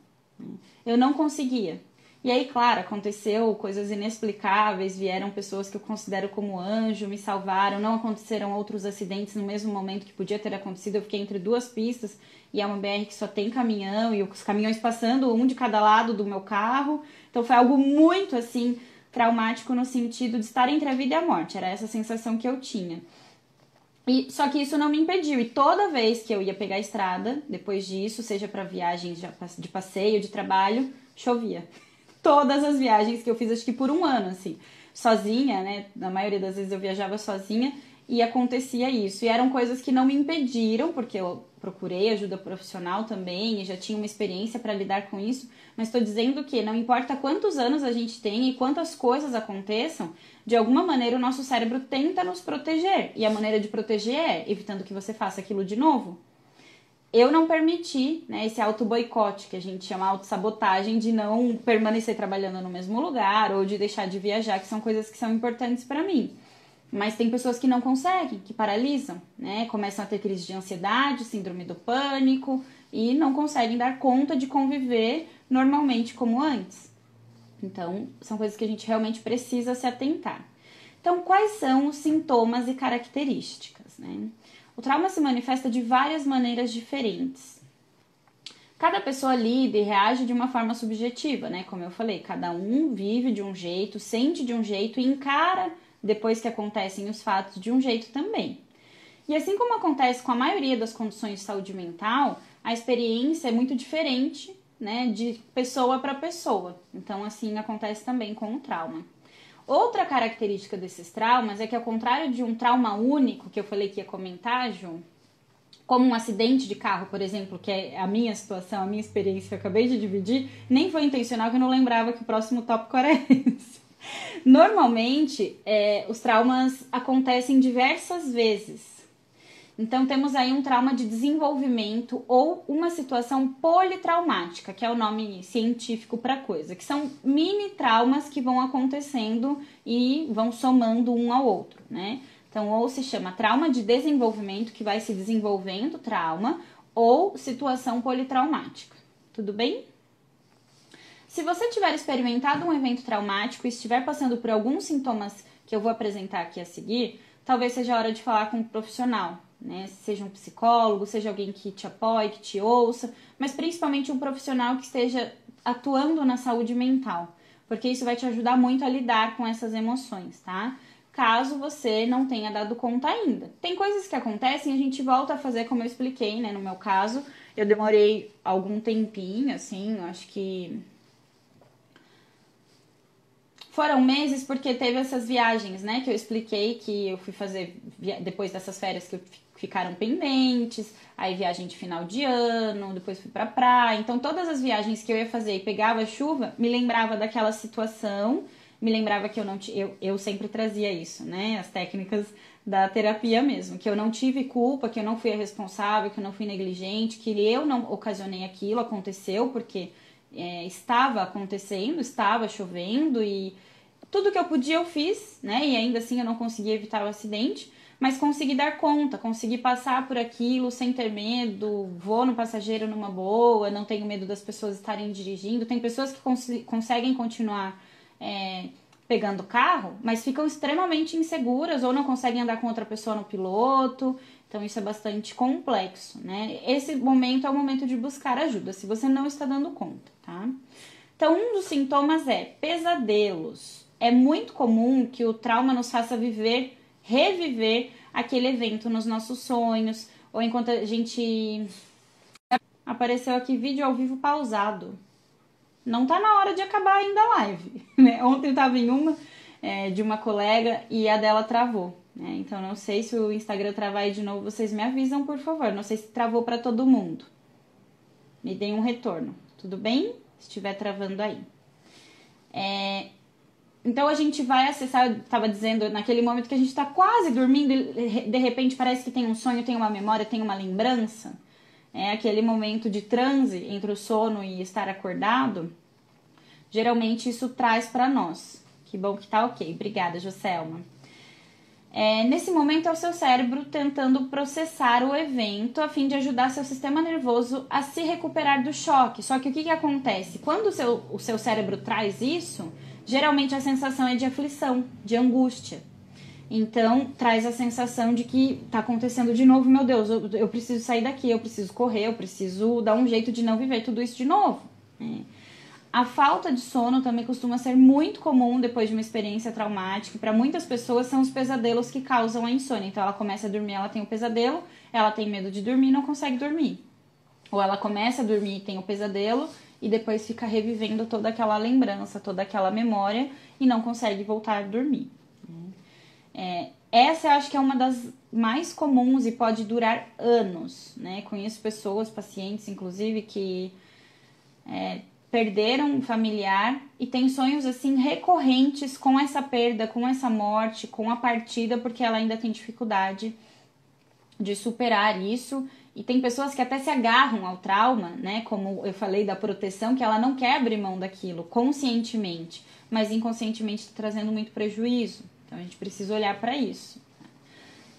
Eu não conseguia. E aí, claro, aconteceu coisas inexplicáveis, vieram pessoas que eu considero como anjo, me salvaram, não aconteceram outros acidentes no mesmo momento que podia ter acontecido, eu fiquei entre duas pistas e é uma BR que só tem caminhão e os caminhões passando um de cada lado do meu carro, então foi algo muito, assim, traumático no sentido de estar entre a vida e a morte, era essa sensação que eu tinha. Só que isso não me impediu, e toda vez que eu ia pegar a estrada, depois disso, seja para viagens de passeio, de trabalho, chovia. Todas as viagens que eu fiz, acho que por um ano, assim, sozinha, né? Na maioria das vezes eu viajava sozinha e acontecia isso. E eram coisas que não me impediram, porque eu procurei ajuda profissional também e já tinha uma experiência para lidar com isso. Mas estou dizendo que não importa quantos anos a gente tem e quantas coisas aconteçam, de alguma maneira o nosso cérebro tenta nos proteger. E a maneira de proteger é evitando que você faça aquilo de novo. Eu não permiti, né, esse auto-boicote, que a gente chama auto-sabotagem, de não permanecer trabalhando no mesmo lugar ou de deixar de viajar, que são coisas que são importantes para mim. Mas tem pessoas que não conseguem, que paralisam, né? Começam a ter crise de ansiedade, síndrome do pânico e não conseguem dar conta de conviver normalmente como antes. Então, são coisas que a gente realmente precisa se atentar. Então, quais são os sintomas e características, né? O trauma se manifesta de várias maneiras diferentes. Cada pessoa lida e reage de uma forma subjetiva, né? Como eu falei, cada um vive de um jeito, sente de um jeito e encara, depois que acontecem os fatos, de um jeito também. E assim como acontece com a maioria das condições de saúde mental, a experiência é muito diferente, né, de pessoa para pessoa. Então, assim acontece também com o trauma. Outra característica desses traumas é que, ao contrário de um trauma único, que eu falei que ia comentar, Ju, como um acidente de carro, por exemplo, que é a minha situação, a minha experiência que eu acabei de dividir, nem foi intencional, que eu não lembrava que o próximo tópico era esse. Normalmente, os traumas acontecem diversas vezes. Então, temos aí um trauma de desenvolvimento ou uma situação politraumática, que é o nome científico para a coisa, que são mini traumas que vão acontecendo e vão somando um ao outro, né? Então, ou se chama trauma de desenvolvimento, que vai se desenvolvendo trauma, ou situação politraumática. Tudo bem? Se você tiver experimentado um evento traumático e estiver passando por alguns sintomas que eu vou apresentar aqui a seguir, talvez seja a hora de falar com um profissional, né? Seja um psicólogo, seja alguém que te apoie, que te ouça, mas principalmente um profissional que esteja atuando na saúde mental, porque isso vai te ajudar muito a lidar com essas emoções, tá? Caso você não tenha dado conta ainda. Tem coisas que acontecem e a gente volta a fazer como eu expliquei, né? No meu caso, eu demorei algum tempinho, assim, acho que foram meses, porque teve essas viagens, né, que eu expliquei que eu fui fazer depois dessas férias que ficaram pendentes, aí viagem de final de ano, depois fui pra praia. Então, todas as viagens que eu ia fazer e pegava chuva, me lembrava daquela situação, me lembrava que eu sempre trazia isso, né, as técnicas da terapia mesmo, que eu não tive culpa, que eu não fui a responsável, que eu não fui negligente, que eu não ocasionei aquilo, aconteceu porque estava acontecendo, estava chovendo e tudo que eu podia eu fiz, né? E ainda assim eu não consegui evitar o acidente, mas consegui dar conta, consegui passar por aquilo sem ter medo, vou no passageiro numa boa, não tenho medo das pessoas estarem dirigindo. Tem pessoas que conseguem continuar pegando carro, mas ficam extremamente inseguras ou não conseguem andar com outra pessoa no piloto. Então isso é bastante complexo, né? Esse momento é o momento de buscar ajuda, se você não está dando conta, tá? Então um dos sintomas é pesadelos. É muito comum que o trauma nos faça reviver aquele evento nos nossos sonhos, ou enquanto a gente... Apareceu aqui vídeo ao vivo pausado. Não tá na hora de acabar ainda a live, né? Ontem eu tava em uma de uma colega e a dela travou, né? Então não sei se o Instagram travar aí de novo, vocês me avisam, por favor. Não sei se travou para todo mundo. Me deem um retorno, tudo bem? Se estiver travando aí. Então a gente vai acessar, eu estava dizendo, naquele momento que a gente está quase dormindo e de repente parece que tem um sonho, tem uma memória, tem uma lembrança. É aquele momento de transe entre o sono e estar acordado. Geralmente isso traz para nós. Que bom que tá ok. Obrigada, Joselma. Nesse momento é o seu cérebro tentando processar o evento a fim de ajudar seu sistema nervoso a se recuperar do choque. Só que o que acontece? Quando o seu cérebro traz isso, geralmente a sensação é de aflição, de angústia. Então, traz a sensação de que tá acontecendo de novo, meu Deus, eu preciso sair daqui, eu preciso correr, eu preciso dar um jeito de não viver tudo isso de novo. A falta de sono também costuma ser muito comum depois de uma experiência traumática. Para muitas pessoas são os pesadelos que causam a insônia. Então ela começa a dormir, ela tem um pesadelo, ela tem medo de dormir e não consegue dormir. Ou ela começa a dormir e tem o pesadelo e depois fica revivendo toda aquela lembrança, toda aquela memória e não consegue voltar a dormir. Essa eu acho que é uma das mais comuns e pode durar anos, né? Conheço pessoas, pacientes inclusive, que perderam um familiar e têm sonhos assim recorrentes com essa perda, com essa morte, com a partida, porque ela ainda tem dificuldade de superar isso. E tem pessoas que até se agarram ao trauma, né? Como eu falei da proteção, que ela não quer abrir mão daquilo conscientemente, mas inconscientemente está trazendo muito prejuízo. Então a gente precisa olhar para isso.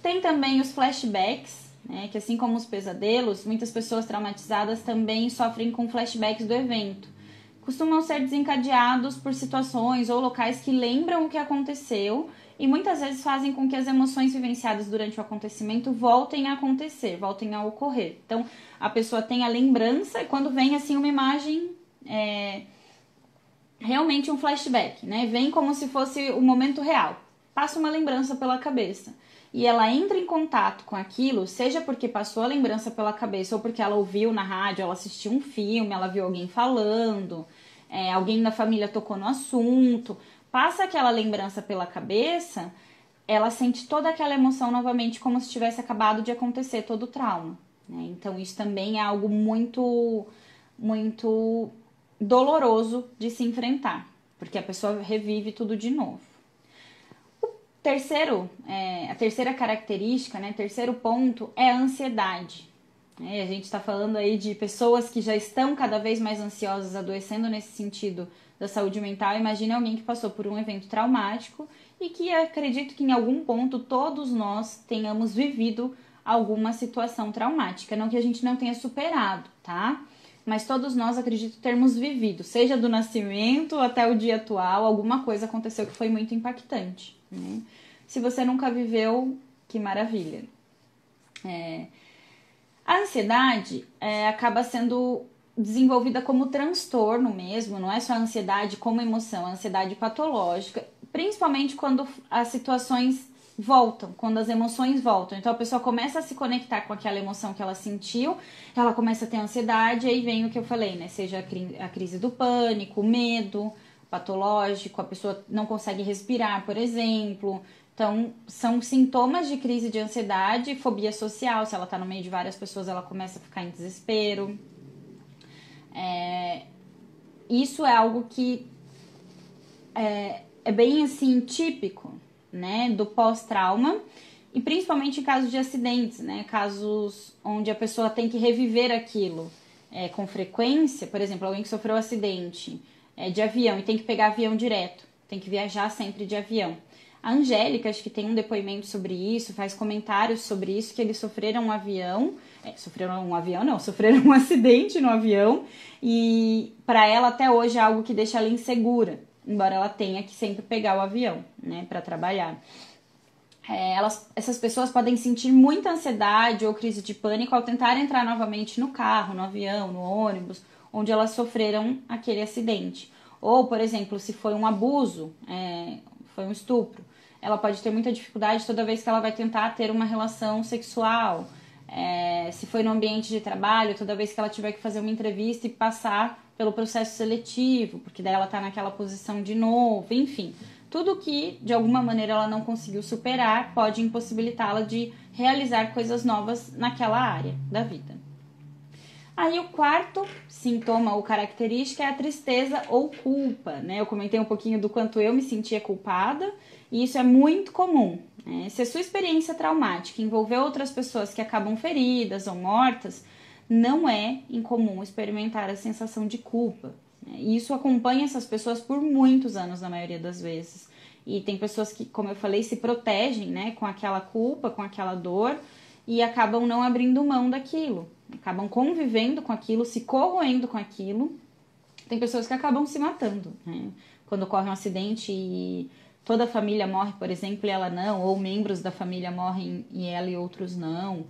Tem também os flashbacks, né? Que assim como os pesadelos, muitas pessoas traumatizadas também sofrem com flashbacks do evento. Costumam ser desencadeados por situações ou locais que lembram o que aconteceu e muitas vezes fazem com que as emoções vivenciadas durante o acontecimento voltem a acontecer, voltem a ocorrer. Então, a pessoa tem a lembrança e quando vem assim uma imagem, realmente um flashback, né? Vem como se fosse o momento real. Passa uma lembrança pela cabeça. E ela entra em contato com aquilo, seja porque passou a lembrança pela cabeça ou porque ela ouviu na rádio, ela assistiu um filme, ela viu alguém falando, alguém da família tocou no assunto, passa aquela lembrança pela cabeça, ela sente toda aquela emoção novamente como se tivesse acabado de acontecer todo o trauma, né? Então isso também é algo muito, muito doloroso de se enfrentar, porque a pessoa revive tudo de novo. A terceira característica, né, terceiro ponto é a ansiedade. A gente está falando aí de pessoas que já estão cada vez mais ansiosas, adoecendo nesse sentido da saúde mental. Imagine alguém que passou por um evento traumático e que acredito que em algum ponto todos nós tenhamos vivido alguma situação traumática. Não que a gente não tenha superado, tá? Mas todos nós acredito termos vivido, seja do nascimento até o dia atual, alguma coisa aconteceu que foi muito impactante, né? Se você nunca viveu, que maravilha. A ansiedade acaba sendo desenvolvida como transtorno mesmo, não é só a ansiedade como emoção, a ansiedade patológica, principalmente quando as situações voltam, quando as emoções voltam. Então a pessoa começa a se conectar com aquela emoção que ela sentiu, ela começa a ter ansiedade, aí vem o que eu falei, né? Seja a crise do pânico, o medo patológico, a pessoa não consegue respirar, por exemplo. Então, são sintomas de crise de ansiedade, fobia social. Se ela tá no meio de várias pessoas, ela começa a ficar em desespero. Isso é algo que é bem, assim, típico, né, do pós-trauma. E principalmente em casos de acidentes, né, casos onde a pessoa tem que reviver aquilo. com frequência, por exemplo, alguém que sofreu um acidente de avião e tem que pegar avião direto, tem que viajar sempre de avião. A Angélica, acho que tem um depoimento sobre isso, faz comentários sobre isso, que eles sofreram um avião, sofreram um acidente no avião, e para ela até hoje é algo que deixa ela insegura, embora ela tenha que sempre pegar o avião, né, para trabalhar. Essas pessoas podem sentir muita ansiedade ou crise de pânico ao tentar entrar novamente no carro, no avião, no ônibus, onde elas sofreram aquele acidente. Ou, por exemplo, se foi um abuso, foi um estupro, ela pode ter muita dificuldade toda vez que ela vai tentar ter uma relação sexual. Se foi no ambiente de trabalho, toda vez que ela tiver que fazer uma entrevista e passar pelo processo seletivo, porque daí ela está naquela posição de novo, enfim. Tudo que, de alguma maneira, ela não conseguiu superar pode impossibilitá-la de realizar coisas novas naquela área da vida. Aí o quarto sintoma ou característica é a tristeza ou culpa, né? Eu comentei um pouquinho do quanto eu me sentia culpada, e isso é muito comum, né? Se a sua experiência traumática envolveu outras pessoas que acabam feridas ou mortas, não é incomum experimentar a sensação de culpa, né? E isso acompanha essas pessoas por muitos anos, na maioria das vezes. E tem pessoas que, como eu falei, se protegem, né, com aquela culpa, com aquela dor, e acabam não abrindo mão daquilo. Acabam convivendo com aquilo, se corroendo com aquilo. Tem pessoas que acabam se matando, né? Quando ocorre um acidente e toda a família morre, por exemplo, e ela não, ou membros da família morrem e ela e outros não.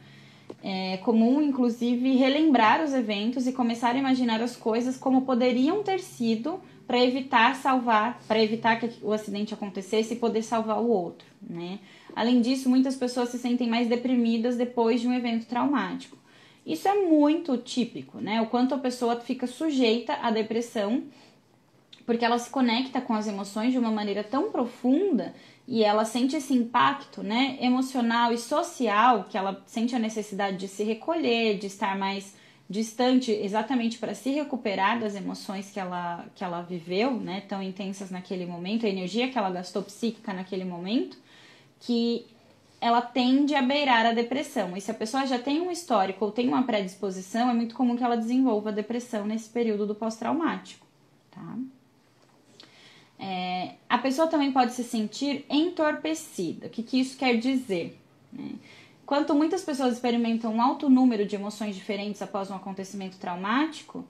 É comum, inclusive, relembrar os eventos e começar a imaginar as coisas como poderiam ter sido para evitar que o acidente acontecesse e poder salvar o outro, né? Além disso, muitas pessoas se sentem mais deprimidas depois de um evento traumático. Isso é muito típico, né? O quanto a pessoa fica sujeita à depressão, porque ela se conecta com as emoções de uma maneira tão profunda e ela sente esse impacto, né, emocional e social, que ela sente a necessidade de se recolher, de estar mais distante, exatamente para se recuperar das emoções que ela viveu, né, tão intensas naquele momento, a energia que ela gastou psíquica naquele momento, que ela tende a beirar a depressão. E se a pessoa já tem um histórico ou tem uma predisposição, é muito comum que ela desenvolva depressão nesse período do pós-traumático, tá? A pessoa também pode se sentir entorpecida. O que isso quer dizer? Enquanto muitas pessoas experimentam um alto número de emoções diferentes após um acontecimento traumático,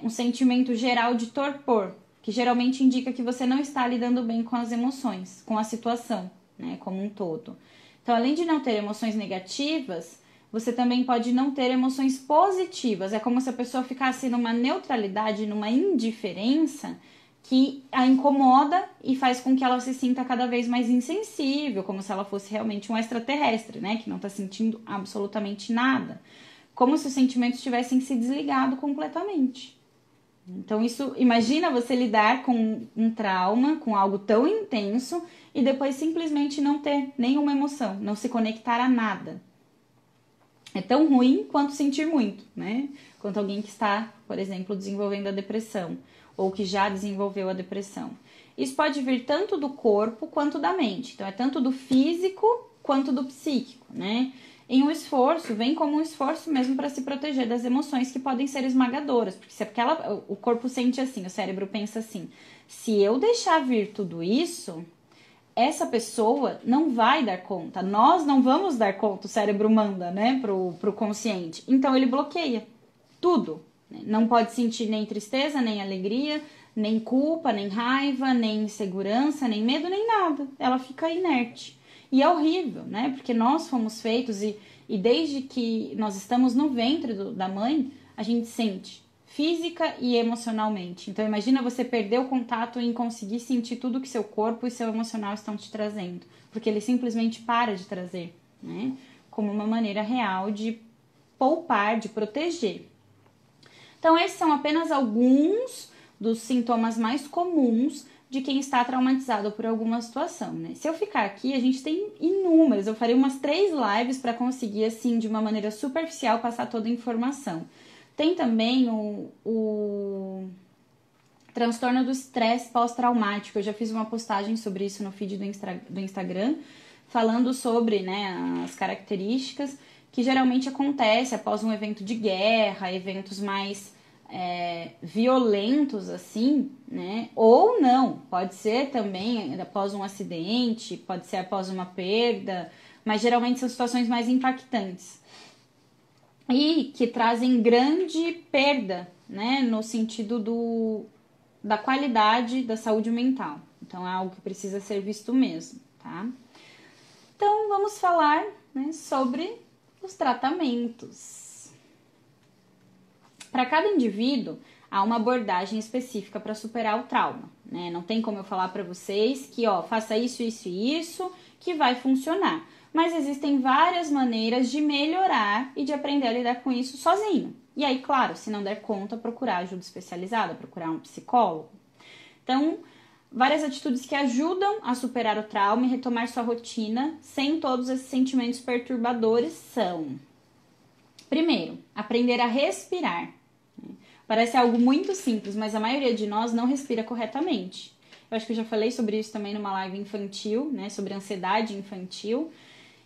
um sentimento geral de torpor, que geralmente indica que você não está lidando bem com as emoções, com a situação, né, como um todo. Então, além de não ter emoções negativas, você também pode não ter emoções positivas. É como se a pessoa ficasse numa neutralidade, numa indiferença que a incomoda e faz com que ela se sinta cada vez mais insensível, como se ela fosse realmente um extraterrestre, né, que não está sentindo absolutamente nada. Como se os sentimentos tivessem se desligado completamente. Então, imagina você lidar com um trauma, com algo tão intenso, e depois simplesmente não ter nenhuma emoção, não se conectar a nada. É tão ruim quanto sentir muito, né? Quanto alguém que está, por exemplo, desenvolvendo a depressão, ou que já desenvolveu a depressão. Isso pode vir tanto do corpo quanto da mente. Então, é tanto do físico quanto do psíquico, né? Em um esforço, vem como um esforço mesmo para se proteger das emoções que podem ser esmagadoras. Porque o corpo sente assim, o cérebro pensa assim, se eu deixar vir tudo isso, essa pessoa não vai dar conta, nós não vamos dar conta, o cérebro manda, né, pro consciente. Então ele bloqueia tudo, né? Não pode sentir nem tristeza, nem alegria, nem culpa, nem raiva, nem insegurança, nem medo, nem nada. Ela fica inerte. E é horrível, né, porque nós fomos feitos e desde que nós estamos no ventre da mãe, a gente sente física e emocionalmente. Então imagina você perder o contato em conseguir sentir tudo que seu corpo e seu emocional estão te trazendo, porque ele simplesmente para de trazer, né? Como uma maneira real de poupar, de proteger. Então esses são apenas alguns dos sintomas mais comuns de quem está traumatizado por alguma situação, né? Se eu ficar aqui, a gente tem inúmeras, eu farei umas 3 lives para conseguir, assim, de uma maneira superficial, passar toda a informação. Tem também o transtorno do estresse pós-traumático. Eu já fiz uma postagem sobre isso no feed do Instagram, falando sobre, né, as características, que geralmente acontece após um evento de guerra, eventos mais violentos assim, né? Ou não, pode ser também após um acidente, pode ser após uma perda, mas geralmente são situações mais impactantes e que trazem grande perda, né? No sentido da qualidade da saúde mental. Então é algo que precisa ser visto mesmo, tá? Então vamos falar, né, sobre os tratamentos. Para cada indivíduo, há uma abordagem específica para superar o trauma, né? Não tem como eu falar para vocês que, faça isso, isso e isso, que vai funcionar. Mas existem várias maneiras de melhorar e de aprender a lidar com isso sozinho. E aí, claro, se não der conta, procurar ajuda especializada, procurar um psicólogo. Então, várias atitudes que ajudam a superar o trauma e retomar sua rotina sem todos esses sentimentos perturbadores são: primeiro, aprender a respirar. Parece algo muito simples, mas a maioria de nós não respira corretamente. Eu acho que eu já falei sobre isso também numa live infantil, né, sobre ansiedade infantil.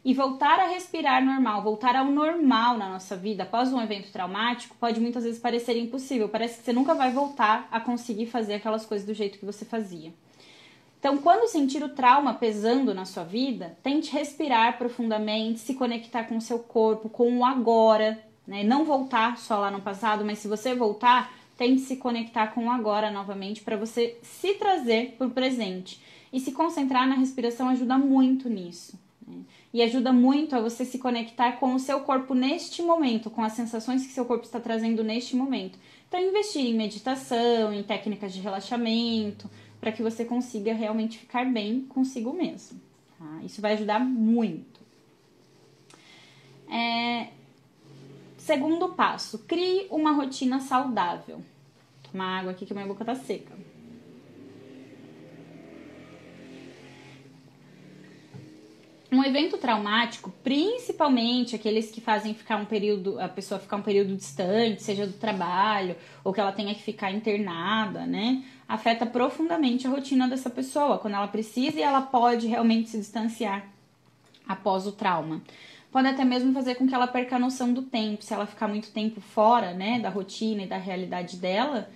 E voltar a respirar normal, voltar ao normal na nossa vida após um evento traumático pode muitas vezes parecer impossível. Parece que você nunca vai voltar a conseguir fazer aquelas coisas do jeito que você fazia. Então, quando sentir o trauma pesando na sua vida, tente respirar profundamente, se conectar com o seu corpo, com o agora, né? Não voltar só lá no passado, mas se você voltar, tente se conectar com o agora novamente para você se trazer para o presente. E se concentrar na respiração ajuda muito nisso, né? E ajuda muito a você se conectar com o seu corpo neste momento, com as sensações que seu corpo está trazendo neste momento. Então, investir em meditação, em técnicas de relaxamento, para que você consiga realmente ficar bem consigo mesmo, tá? Isso vai ajudar muito. Segundo passo, crie uma rotina saudável. Vou tomar água aqui que minha boca tá seca. Um evento traumático, principalmente aqueles que fazem a pessoa ficar um período distante, seja do trabalho, ou que ela tenha que ficar internada, né? Afeta profundamente a rotina dessa pessoa, quando ela precisa e ela pode realmente se distanciar após o trauma. Pode até mesmo fazer com que ela perca a noção do tempo, se ela ficar muito tempo fora, né, da rotina e da realidade dela.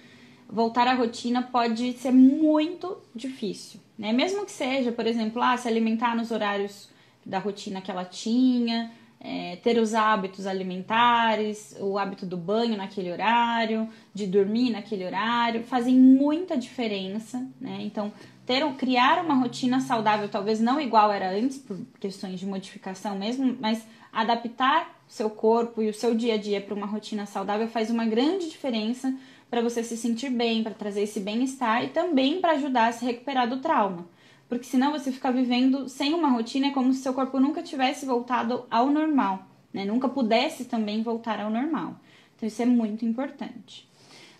Voltar à rotina pode ser muito difícil, né? Mesmo que seja, por exemplo, se alimentar nos horários da rotina que ela tinha, ter os hábitos alimentares, o hábito do banho naquele horário, de dormir naquele horário, fazem muita diferença, né? Então, criar uma rotina saudável, talvez não igual era antes, por questões de modificação mesmo, mas adaptar o seu corpo e o seu dia a dia para uma rotina saudável faz uma grande diferença para você se sentir bem, para trazer esse bem-estar e também para ajudar a se recuperar do trauma. Porque senão você fica vivendo sem uma rotina, é como se seu corpo nunca tivesse voltado ao normal, né? Nunca pudesse também voltar ao normal. Então isso é muito importante.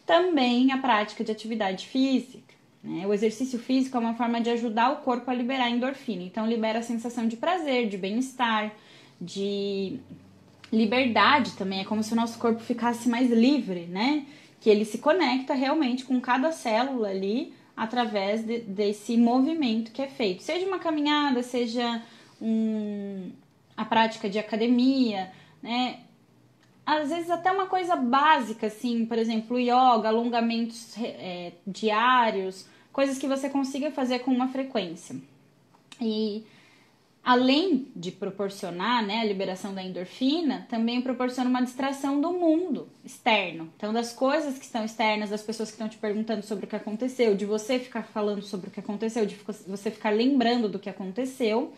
Também a prática de atividade física, né? O exercício físico é uma forma de ajudar o corpo a liberar endorfina. Então libera a sensação de prazer, de bem-estar, de liberdade também. É como se o nosso corpo ficasse mais livre, né? Que ele se conecta realmente com cada célula ali, através desse movimento que é feito. Seja uma caminhada, seja a prática de academia, né? Às vezes até uma coisa básica, assim, por exemplo, yoga, alongamentos diários, coisas que você consiga fazer com uma frequência. E além de proporcionar, né, a liberação da endorfina, também proporciona uma distração do mundo externo. Então, das coisas que estão externas, das pessoas que estão te perguntando sobre o que aconteceu, de você ficar falando sobre o que aconteceu, de você ficar lembrando do que aconteceu.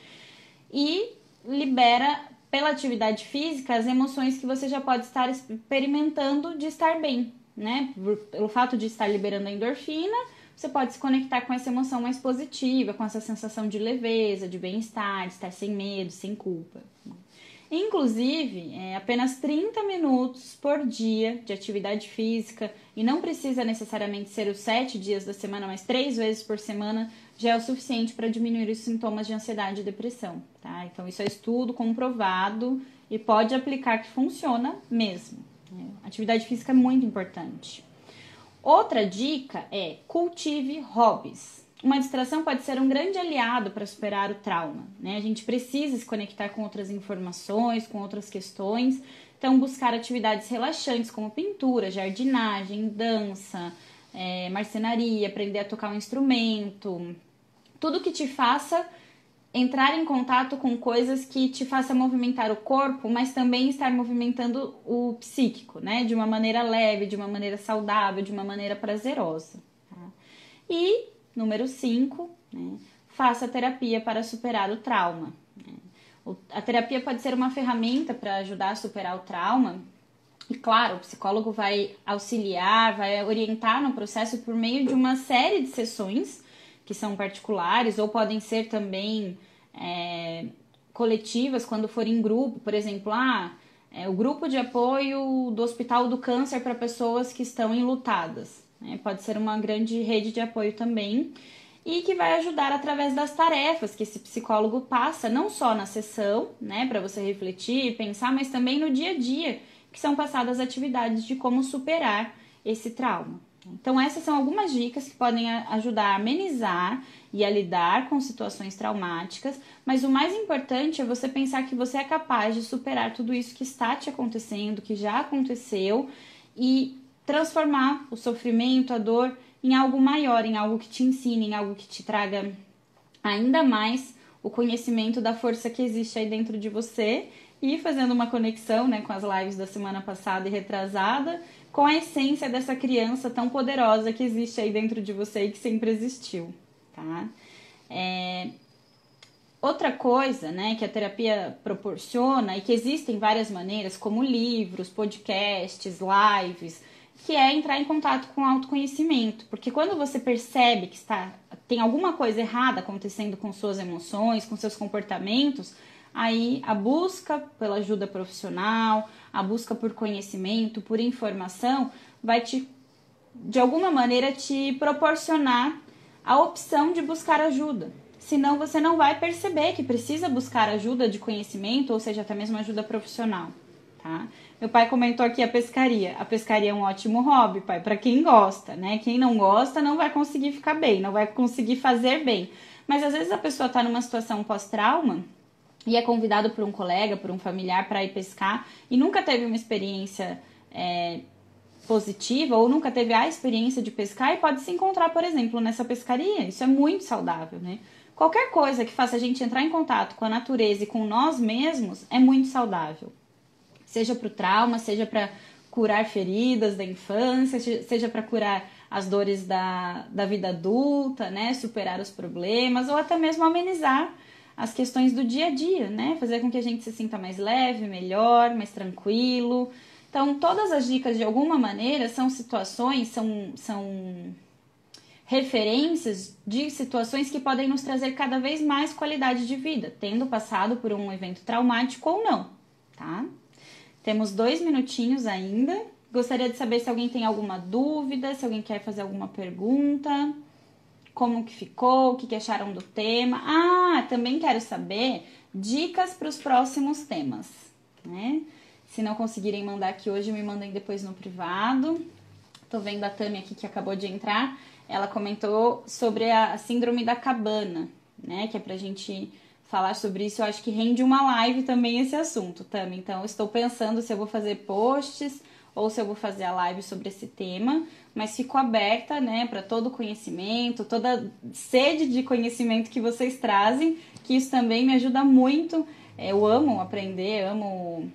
E libera, pela atividade física, as emoções que você já pode estar experimentando de estar bem, né? Pelo fato de estar liberando a endorfina, você pode se conectar com essa emoção mais positiva, com essa sensação de leveza, de bem-estar, de estar sem medo, sem culpa. Inclusive, apenas 30 minutos por dia de atividade física, e não precisa necessariamente ser os 7 dias da semana, mas 3 vezes por semana, já é o suficiente para diminuir os sintomas de ansiedade e depressão, tá? Então, isso é estudo comprovado e pode aplicar que funciona mesmo. Atividade física é muito importante. Outra dica é cultive hobbies. uma distração pode ser um grande aliado para superar o trauma, né? A gente precisa se conectar com outras informações, com outras questões. Então, buscar atividades relaxantes como pintura, jardinagem, dança, marcenaria, aprender a tocar um instrumento. Tudo que te faça entrar em contato com coisas que te façam movimentar o corpo, mas também estar movimentando o psíquico, né? De uma maneira leve, de uma maneira saudável, de uma maneira prazerosa. Tá? E, número 5, né? Faça terapia para superar o trauma. A terapia pode ser uma ferramenta para ajudar a superar o trauma. E, claro, o psicólogo vai auxiliar, vai orientar no processo por meio de uma série de sessões que são particulares ou podem ser também coletivas quando for em grupo. Por exemplo, o grupo de apoio do Hospital do Câncer para pessoas que estão enlutadas. Pode ser uma grande rede de apoio também e que vai ajudar através das tarefas que esse psicólogo passa, não só na sessão, né, para você refletir, pensar, mas também no dia a dia, que são passadas atividades de como superar esse trauma. Então, essas são algumas dicas que podem ajudar a amenizar e a lidar com situações traumáticas, mas o mais importante é você pensar que você é capaz de superar tudo isso que está te acontecendo, que já aconteceu, e transformar o sofrimento, a dor, em algo maior, em algo que te ensine, em algo que te traga ainda mais o conhecimento da força que existe aí dentro de você, e fazendo uma conexão, né, com as lives da semana passada e retrasada, com a essência dessa criança tão poderosa que existe aí dentro de você e que sempre existiu, tá? Outra coisa, né, que a terapia proporciona e que existem várias maneiras, como livros, podcasts, lives, que é entrar em contato com o autoconhecimento, porque quando você percebe que tem alguma coisa errada acontecendo com suas emoções, com seus comportamentos, aí a busca pela ajuda profissional, a busca por conhecimento, por informação, vai de alguma maneira te proporcionar a opção de buscar ajuda. Senão você não vai perceber que precisa buscar ajuda de conhecimento, ou seja, até mesmo ajuda profissional, tá? Meu pai comentou aqui a pescaria. A pescaria é um ótimo hobby, pai, para quem gosta, né? Quem não gosta não vai conseguir ficar bem, não vai conseguir fazer bem. Mas às vezes a pessoa está numa situação pós-trauma e é convidado por um colega, por um familiar para ir pescar e nunca teve uma experiência positiva ou nunca teve a experiência de pescar e pode se encontrar, por exemplo, nessa pescaria. Isso é muito saudável, né? Qualquer coisa que faça a gente entrar em contato com a natureza e com nós mesmos é muito saudável. Seja para o trauma, seja para curar feridas da infância, seja para curar as dores da vida adulta, né? Superar os problemas ou até mesmo amenizar as questões do dia a dia, né? Fazer com que a gente se sinta mais leve, melhor, mais tranquilo. Então, todas as dicas, de alguma maneira, são situações, são referências de situações que podem nos trazer cada vez mais qualidade de vida, tendo passado por um evento traumático ou não, tá? Temos 2 minutinhos ainda. Gostaria de saber se alguém tem alguma dúvida, se alguém quer fazer alguma pergunta. Como que ficou, o que acharam do tema. Também quero saber dicas para os próximos temas, né? Se não conseguirem mandar aqui hoje, me mandem depois no privado. Tô vendo a Tami aqui que acabou de entrar. Ela comentou sobre a síndrome da cabana, né? Que é pra gente falar sobre isso. Eu acho que rende uma live também esse assunto, Tami. Então, eu estou pensando se eu vou fazer posts ou se eu vou fazer a live sobre esse tema, mas fico aberta, né, para todo o conhecimento, toda sede de conhecimento que vocês trazem, que isso também me ajuda muito. Eu amo aprender, amo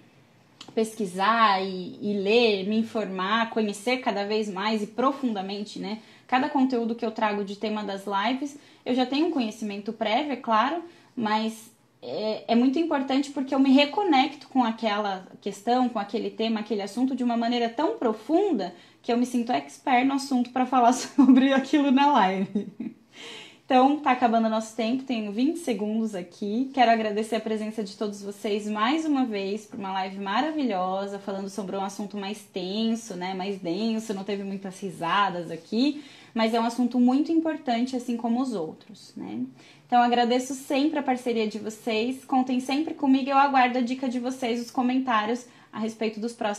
pesquisar e ler, me informar, conhecer cada vez mais e profundamente, né? Cada conteúdo que eu trago de tema das lives, eu já tenho um conhecimento prévio, é claro, mas é muito importante porque eu me reconecto com aquela questão, com aquele tema, aquele assunto de uma maneira tão profunda que eu me sinto expert no assunto para falar sobre aquilo na live. Então, tá acabando o nosso tempo, tenho 20 segundos aqui. Quero agradecer a presença de todos vocês mais uma vez por uma live maravilhosa, falando sobre um assunto mais tenso, né, mais denso, não teve muitas risadas aqui, mas é um assunto muito importante, assim como os outros, né? Então, agradeço sempre a parceria de vocês, contem sempre comigo, eu aguardo a dica de vocês, os comentários a respeito dos próximos